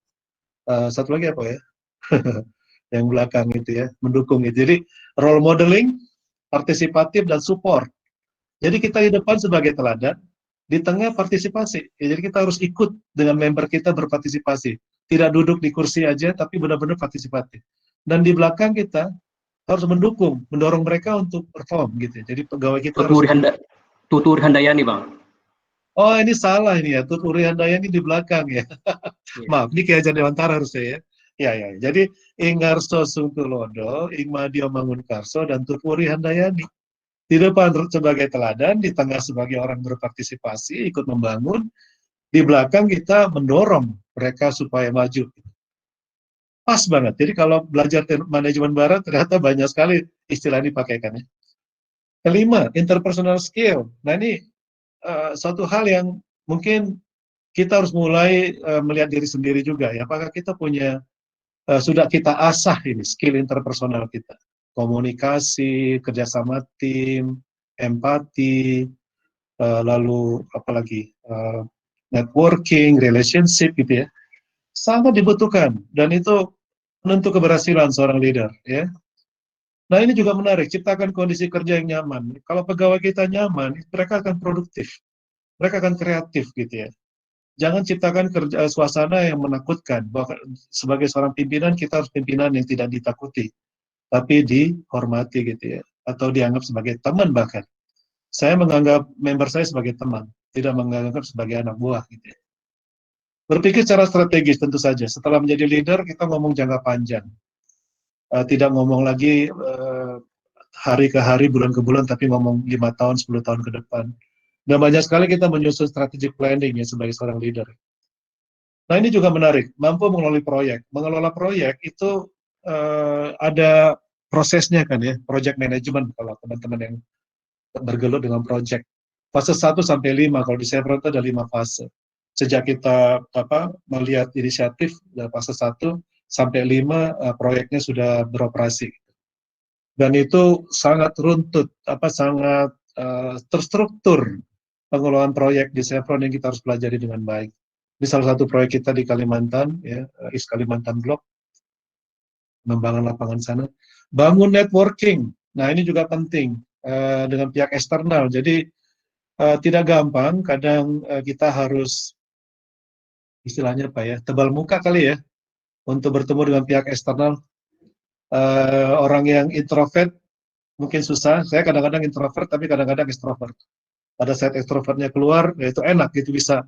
Satu lagi apa ya? Yang belakang itu ya, mendukung itu. Jadi role modeling, partisipatif dan support. Jadi kita di depan sebagai teladan, di tengah partisipasi. Ya, jadi kita harus ikut dengan member kita berpartisipasi. Tidak duduk di kursi aja, tapi benar-benar partisipatif. Dan di belakang kita harus mendukung, mendorong mereka untuk perform gitu. Jadi pegawai kita Tuturi Handayani, Bang. Oh, ini salah ini ya. Tuturi Handayani di belakang ya. Maaf, ini Ki Hajar Dewantara harusnya ya. Ya. Jadi Ing Arso Sungtulodo, Ing Madio Mangunkarso, dan Tuturi Handayani. Di depan sebagai teladan, di tengah sebagai orang berpartisipasi, ikut membangun, di belakang kita mendorong mereka supaya maju. Pas banget. Jadi kalau belajar manajemen barat, ternyata banyak sekali istilah ini dipakaikan. Ya. Kelima, interpersonal skill. Nah ini suatu hal yang mungkin kita harus mulai melihat diri sendiri juga. Ya, apakah kita punya, sudah kita asah ini skill interpersonal kita. Komunikasi, kerjasama tim, empati, lalu apalagi networking, relationship gitu ya, sangat dibutuhkan dan itu penentu keberhasilan seorang leader ya. Nah ini juga menarik, ciptakan kondisi kerja yang nyaman. Kalau pegawai kita nyaman, mereka akan produktif, mereka akan kreatif gitu ya. Jangan ciptakan suasana yang menakutkan. Bahkan sebagai seorang pimpinan kita harus pimpinan yang tidak ditakuti, tapi dihormati gitu ya, atau dianggap sebagai teman bahkan. Saya menganggap member saya sebagai teman, tidak menganggap sebagai anak buah gitu ya. Berpikir secara strategis tentu saja. Setelah menjadi leader, kita ngomong jangka panjang. Tidak ngomong lagi hari ke hari, bulan ke bulan, tapi ngomong 5 tahun, 10 tahun ke depan. Dan banyak sekali kita menyusun strategic planning ya sebagai seorang leader. Nah ini juga menarik, mampu mengelola proyek. Mengelola proyek itu ada prosesnya kan ya, project management kalau teman-teman yang bergelut dengan project. Fase 1 sampai 5, kalau di Chevron itu ada 5 fase. Sejak kita melihat inisiatif dari fase 1 sampai 5 proyeknya sudah beroperasi. Dan itu sangat runtut, sangat terstruktur pengelolaan proyek di Chevron yang kita harus pelajari dengan baik. Ini salah satu proyek kita di Kalimantan, ya, East Kalimantan Block, membangun lapangan sana. Bangun networking, nah ini juga penting dengan pihak eksternal. Jadi tidak gampang, kadang kita harus istilahnya apa ya, tebal muka kali ya, untuk bertemu dengan pihak eksternal. Orang yang introvert mungkin susah, saya kadang-kadang introvert tapi kadang-kadang extrovert. Pada saat ekstrovertnya keluar, ya itu enak gitu, bisa,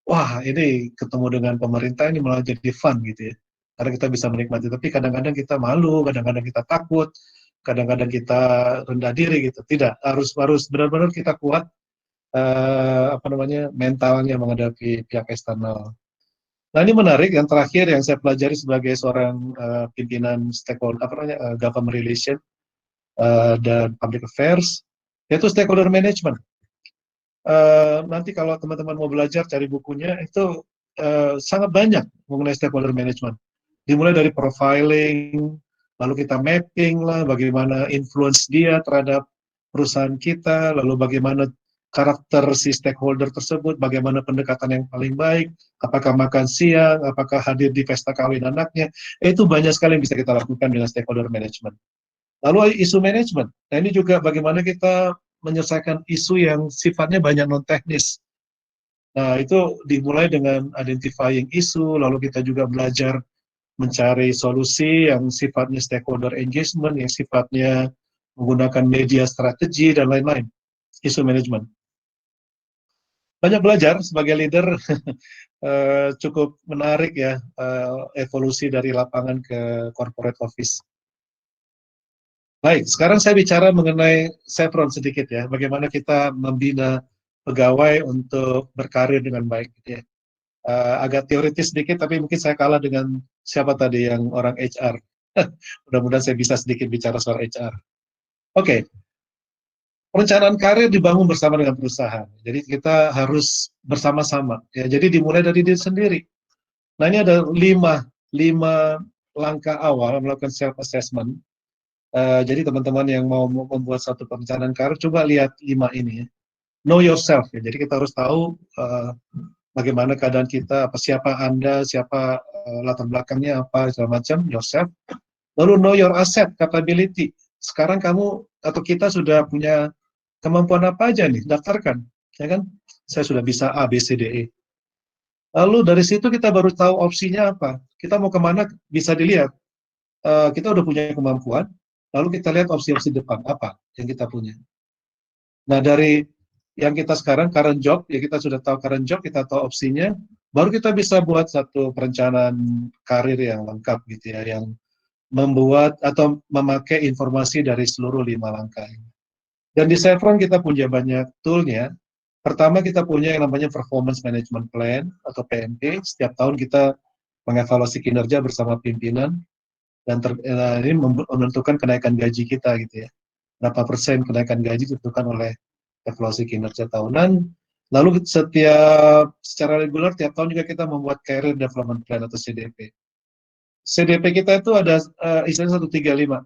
wah ini ketemu dengan pemerintah ini malah jadi fun gitu ya. Karena kita bisa menikmati, tapi kadang-kadang kita malu, kadang-kadang kita takut, kadang-kadang kita rendah diri gitu. Tidak, harus benar-benar kita kuat mentalnya menghadapi pihak eksternal. Nah ini menarik, yang terakhir yang saya pelajari sebagai seorang pimpinan stakeholder, government relation dan public affairs, yaitu stakeholder management. Nanti kalau teman-teman mau belajar cari bukunya itu sangat banyak mengenai stakeholder management. Dimulai dari profiling, lalu kita mapping lah bagaimana influence dia terhadap perusahaan kita, lalu bagaimana karakter si stakeholder tersebut, bagaimana pendekatan yang paling baik, apakah makan siang, apakah hadir di pesta kawin anaknya, itu banyak sekali yang bisa kita lakukan dengan stakeholder management. Lalu isu manajemen, nah ini juga bagaimana kita menyelesaikan isu yang sifatnya banyak non-teknis. Nah itu dimulai dengan identifying isu, lalu kita juga belajar mencari solusi yang sifatnya stakeholder engagement, yang sifatnya menggunakan media strategi, dan lain-lain, isu manajemen. Banyak belajar sebagai leader, cukup menarik ya, evolusi dari lapangan ke corporate office. Baik, sekarang saya bicara mengenai Chevron sedikit ya, bagaimana kita membina pegawai untuk berkarir dengan baik. Gitu ya. Agak teoritis sedikit, tapi mungkin saya kalah dengan siapa tadi yang orang HR. Mudah-mudahan saya bisa sedikit bicara soal HR. Oke, perencanaan karir dibangun bersama dengan perusahaan. Jadi kita harus bersama-sama. Ya, jadi dimulai dari diri sendiri. Nah ini ada lima langkah awal melakukan self assessment. Jadi teman-teman yang mau membuat satu perencanaan karir, coba lihat 5 ini ya. Know yourself ya. Jadi kita harus tahu bagaimana keadaan kita, siapa Anda, siapa latar belakangnya apa, segala macam, yourself. Lalu know your asset, capability. Sekarang kamu atau kita sudah punya kemampuan apa aja nih, daftarkan. Ya kan? Saya sudah bisa A, B, C, D, E. Lalu dari situ kita baru tahu opsinya apa. Kita mau kemana, bisa dilihat. Kita udah punya kemampuan, lalu kita lihat opsi-opsi depan, apa yang kita punya. Nah, dari yang kita sekarang, current job, ya kita sudah tahu current job, kita tahu opsinya, baru kita bisa buat satu perencanaan karir yang lengkap gitu ya, yang membuat atau memakai informasi dari seluruh 5 langkah ini. Dan di Chevron kita punya banyak toolnya. Pertama kita punya yang namanya Performance Management Plan atau PMP. Setiap tahun kita mengevaluasi kinerja bersama pimpinan dan ini menentukan kenaikan gaji kita gitu ya. Berapa persen kenaikan gaji ditentukan oleh evaluasi kinerja tahunan. Lalu secara reguler tiap tahun juga kita membuat Career Development Plan atau CDP. CDP kita itu ada istilahnya 135.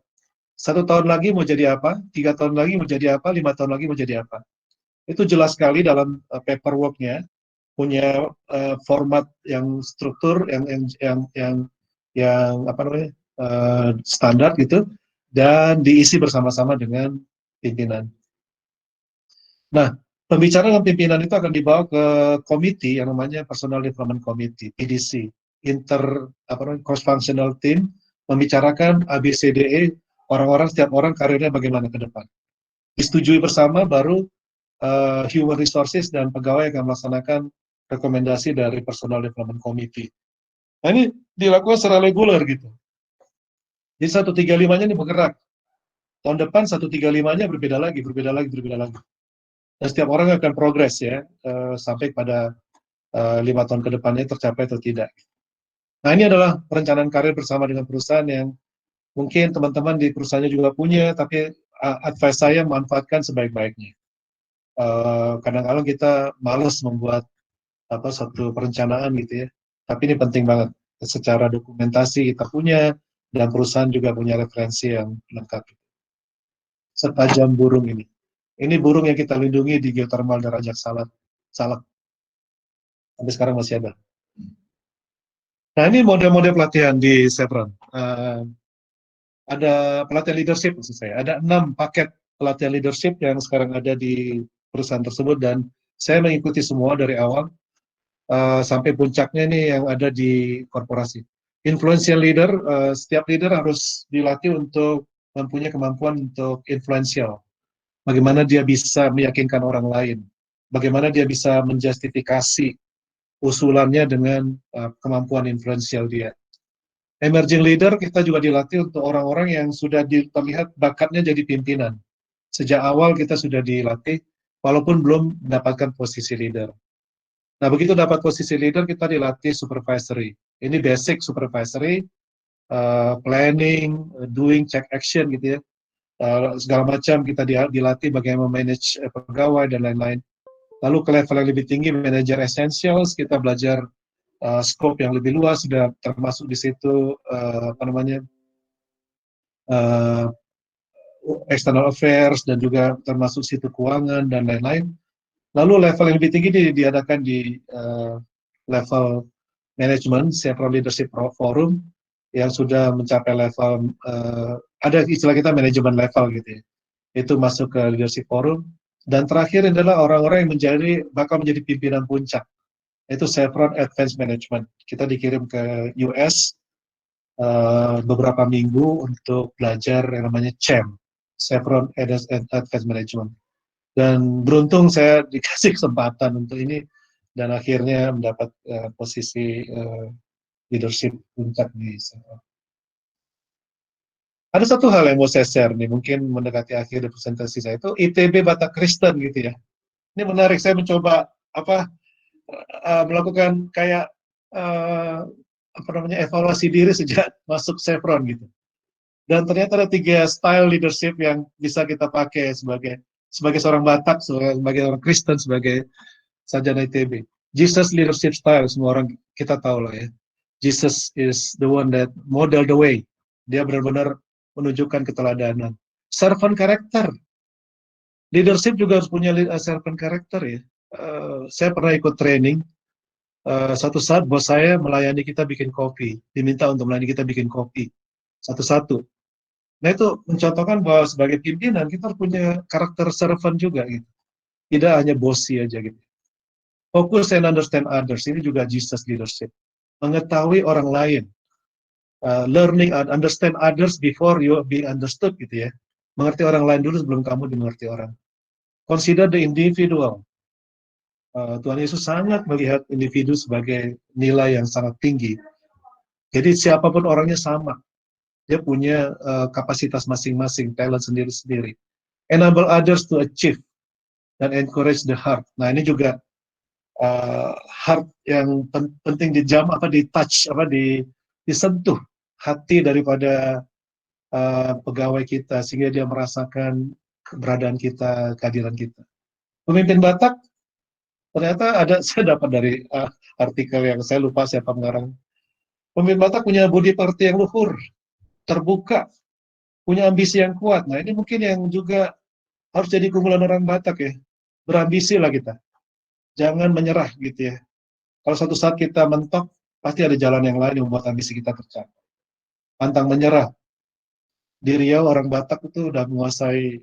1 tahun lagi mau jadi apa, 3 tahun lagi mau jadi apa, 5 tahun lagi mau jadi apa. Itu jelas sekali dalam paperwork-nya, punya format yang struktur, yang apa namanya standar gitu, dan diisi bersama-sama dengan pimpinan. Nah, pembicaraan dengan pimpinan itu akan dibawa ke komite yang namanya Personal Development Committee (PDC), cross functional team, membicarakan ABCDE orang-orang, setiap orang karirnya bagaimana ke depan. Disetujui bersama baru Human Resources dan pegawai akan melaksanakan rekomendasi dari Personal Development Committee. Nah, ini dilakukan secara reguler gitu. Jadi 135-nya ini bergerak. Tahun depan 135-nya berbeda lagi. Dan setiap orang akan progres ya, sampai pada 5 tahun ke depannya tercapai atau tidak. Nah, ini adalah perencanaan karir bersama dengan perusahaan yang mungkin teman-teman di perusahaannya juga punya, tapi advice saya manfaatkan sebaik-baiknya. Kadang-kadang kita malas membuat satu perencanaan gitu ya, tapi ini penting banget. Secara dokumentasi kita punya, dan perusahaan juga punya referensi yang lengkap. Setajam burung ini. Ini burung yang kita lindungi di geothermal Darajat Salak. Sampai sekarang masih ada. Nah, ini model-model pelatihan di Chevron. Ada pelatihan leadership maksud saya. Ada 6 paket pelatihan leadership yang sekarang ada di perusahaan tersebut, dan saya mengikuti semua dari awal sampai puncaknya nih yang ada di korporasi. Influential leader, setiap leader harus dilatih untuk mempunyai kemampuan untuk influential. Bagaimana dia bisa meyakinkan orang lain. Bagaimana dia bisa menjustifikasi usulannya dengan kemampuan influential dia. Emerging leader kita juga dilatih untuk orang-orang yang sudah terlihat bakatnya jadi pimpinan. Sejak awal kita sudah dilatih, walaupun belum mendapatkan posisi leader. Nah, begitu dapat posisi leader, kita dilatih supervisory. Ini basic supervisory, planning, doing, check action gitu ya. Segala macam kita dilatih bagaimana manage pegawai dan lain-lain. Lalu ke level yang lebih tinggi, manager essentials, kita belajar scope yang lebih luas, sudah termasuk di situ external affairs, dan juga termasuk situ keuangan dan lain-lain. Lalu level yang lebih tinggi diadakan di level management, Chevron Leadership Forum, yang sudah mencapai level, ada istilah kita manajemen level gitu ya. Itu masuk ke Leadership Forum. Dan terakhir adalah orang-orang yang bakal menjadi pimpinan puncak. Itu Chevron Advanced Management. Kita dikirim ke US beberapa minggu untuk belajar yang namanya CHAM, Chevron Advanced Management. Dan beruntung saya dikasih kesempatan untuk ini, dan akhirnya mendapat posisi leadership puncak di Chevron. Ada satu hal yang mau saya share nih, mungkin mendekati akhir presentasi saya, itu ITB Batak Kristen gitu ya. Ini menarik, saya mencoba melakukan kayak evaluasi diri sejak masuk Chevron gitu. Dan ternyata ada 3 style leadership yang bisa kita pakai sebagai seorang Batak, sebagai orang Kristen, sebagai sarjana ITB. Jesus leadership style, semua orang kita tahu lah ya. Jesus is the one that model the way. Dia benar-benar menunjukkan keteladanan. Servant character. Leadership juga harus punya servant character ya. Saya pernah ikut training. Satu saat bos saya melayani kita bikin kopi. Diminta untuk melayani kita bikin kopi. Satu-satu. Nah, itu mencontohkan bahwa sebagai pimpinan kita harus punya karakter servant juga gitu. Tidak hanya bossy aja gitu. Focus and understand others, ini juga Jesus leadership. Mengetahui orang lain. Learning and understand others before you being understood gitu ya. Mengerti orang lain dulu sebelum kamu dimengerti orang. Consider the individual. Tuhan Yesus sangat melihat individu sebagai nilai yang sangat tinggi. Jadi siapapun orangnya sama. Dia punya kapasitas masing-masing, talent sendiri-sendiri. enable others to achieve, dan encourage the heart. Nah, ini juga heart yang penting di touch, disentuh hati daripada pegawai kita, sehingga dia merasakan keberadaan kita, kehadiran kita. Pemimpin Batak, ternyata ada, saya dapat dari artikel yang saya lupa siapa mengarang. Pemimpin Batak punya budi pekerti yang luhur, terbuka, punya ambisi yang kuat. Nah, ini mungkin yang juga harus jadi keunggulan orang Batak ya. Berambisi lah kita. Jangan menyerah gitu ya. Kalau suatu saat kita mentok, pasti ada jalan yang lain yang membuat ambisi kita tercapai. Pantang menyerah. Di Riau orang Batak itu udah menguasai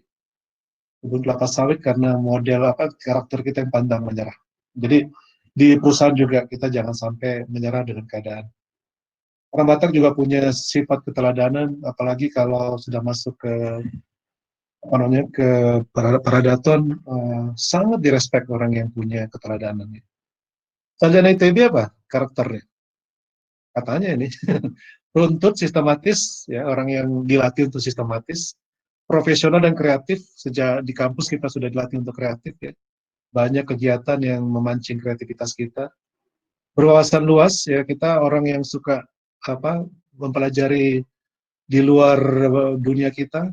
kebun kelapa sawit karena model karakter kita yang pantang menyerah. Jadi di perusahaan juga kita jangan sampai menyerah dengan keadaan. Orang Batak juga punya sifat keteladanan, apalagi kalau sudah masuk ke peradaton, sangat direspek orang yang punya keteladanan. Sarjana ITB apa karakternya? Katanya ini runtut, sistematis, ya, orang yang dilatih untuk sistematis, profesional dan kreatif. Sejak di kampus kita sudah dilatih untuk kreatif ya. Banyak kegiatan yang memancing kreativitas kita. Berwawasan luas ya, kita orang yang suka mempelajari di luar dunia kita,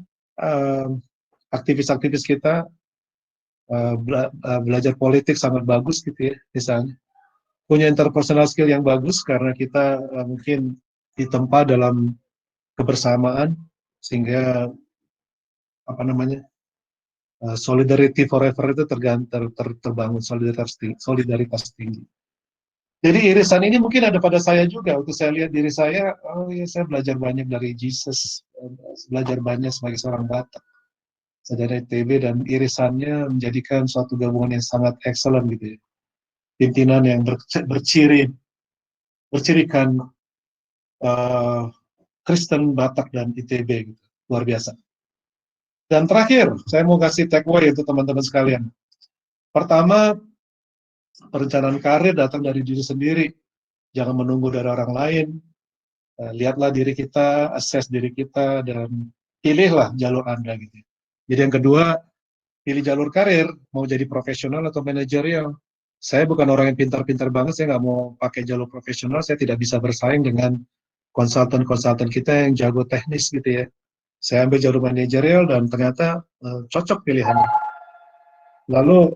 aktivis-aktivis kita, belajar politik sangat bagus gitu ya, misalnya. Punya interpersonal skill yang bagus karena kita mungkin ditempa dalam kebersamaan, sehingga solidarity forever itu terbangun, solidaritas tinggi. Jadi irisan ini mungkin ada pada saya juga. Waktu saya lihat diri saya, oh ya, saya belajar banyak dari Jesus, belajar banyak sebagai seorang Batak, sarjana ITB, dan irisannya menjadikan suatu gabungan yang sangat excellent gitu ya. Pimpinan yang bercirikan Kristen, Batak, dan ITB gitu. Luar biasa. Dan terakhir, saya mau kasih takeaway untuk teman-teman sekalian. Pertama, perencanaan karir datang dari diri sendiri. Jangan menunggu dari orang lain. Lihatlah diri kita, assess diri kita, dan pilihlah jalur Anda gitu. Jadi yang kedua, pilih jalur karir, mau jadi profesional atau manajerial. Saya bukan orang yang pintar-pintar banget, saya nggak mau pakai jalur profesional, saya tidak bisa bersaing dengan konsultan-konsultan kita yang jago teknis gitu ya. Saya ambil jalur manajerial dan ternyata cocok pilihannya. Lalu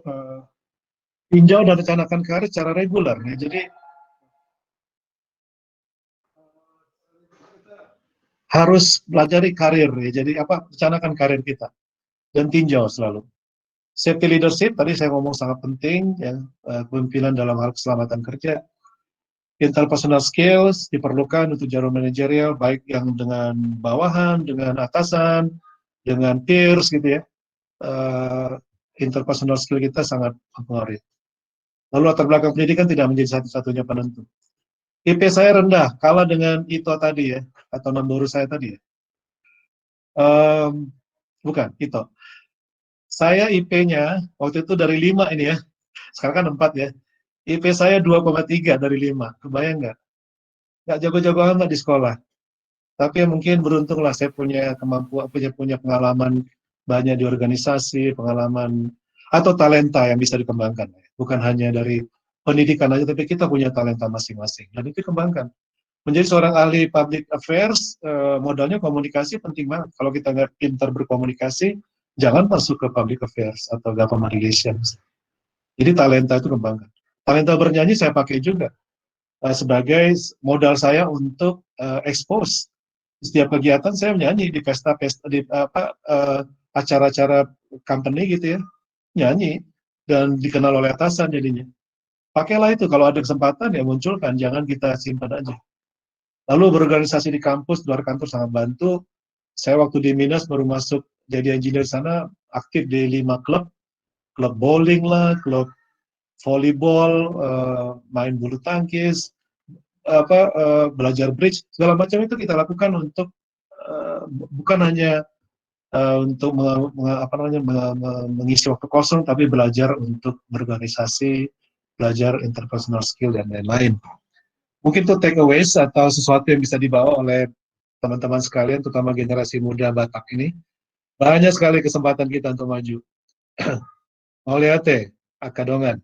tinjau dan rencanakan karir secara reguler. Ya. Jadi harus belajar karir. Ya. Jadi rencanakan karir kita dan tinjau selalu. Safety leadership tadi saya ngomong sangat penting ya, kepemimpinan dalam hal keselamatan kerja. Interpersonal skills diperlukan untuk jalur manajerial, baik yang dengan bawahan, dengan atasan, dengan peers gitu ya. Interpersonal skill kita sangat mempengaruhi. Lalu latar belakang pendidikan tidak menjadi satu-satunya penentu. IP saya rendah, kalah dengan Ito tadi ya, atau Namboru saya tadi ya. Bukan, Ito. Saya IP-nya, waktu itu dari 5 ini ya, sekarang kan 4 ya. IP saya 2,3 dari 5, kebayang nggak? Nggak jago-jago amat di sekolah. Tapi mungkin beruntunglah saya punya kemampuan, punya pengalaman banyak di organisasi, pengalaman atau talenta yang bisa dikembangkan. Bukan hanya dari pendidikan aja, tapi kita punya talenta masing-masing. Dan itu dikembangkan. Menjadi seorang ahli public affairs, modalnya komunikasi penting banget. Kalau kita nggak pintar berkomunikasi, jangan masuk ke public affairs atau government relations. Jadi talenta itu kembangkan. Talenta bernyanyi saya pakai juga sebagai modal saya untuk expose. Setiap kegiatan saya menyanyi di pesta-pesta, di acara-acara company gitu ya, nyanyi dan dikenal oleh atasan jadinya. Pakailah itu, kalau ada kesempatan ya munculkan, jangan kita simpan aja. Lalu berorganisasi di kampus, luar kantor sangat bantu. Saya waktu di Minas baru masuk jadi engineer sana, aktif di 5 klub bowling lah, klub volleyball, main bulu tangkis, belajar bridge, segala macam itu kita lakukan untuk bukan hanya untuk mengisi waktu kosong, tapi belajar untuk berorganisasi, belajar interpersonal skill dan lain-lain. Mungkin itu takeaways atau sesuatu yang bisa dibawa oleh teman-teman sekalian, terutama generasi muda Batak ini. Banyak sekali kesempatan kita untuk maju. Mau lihat Akadongan.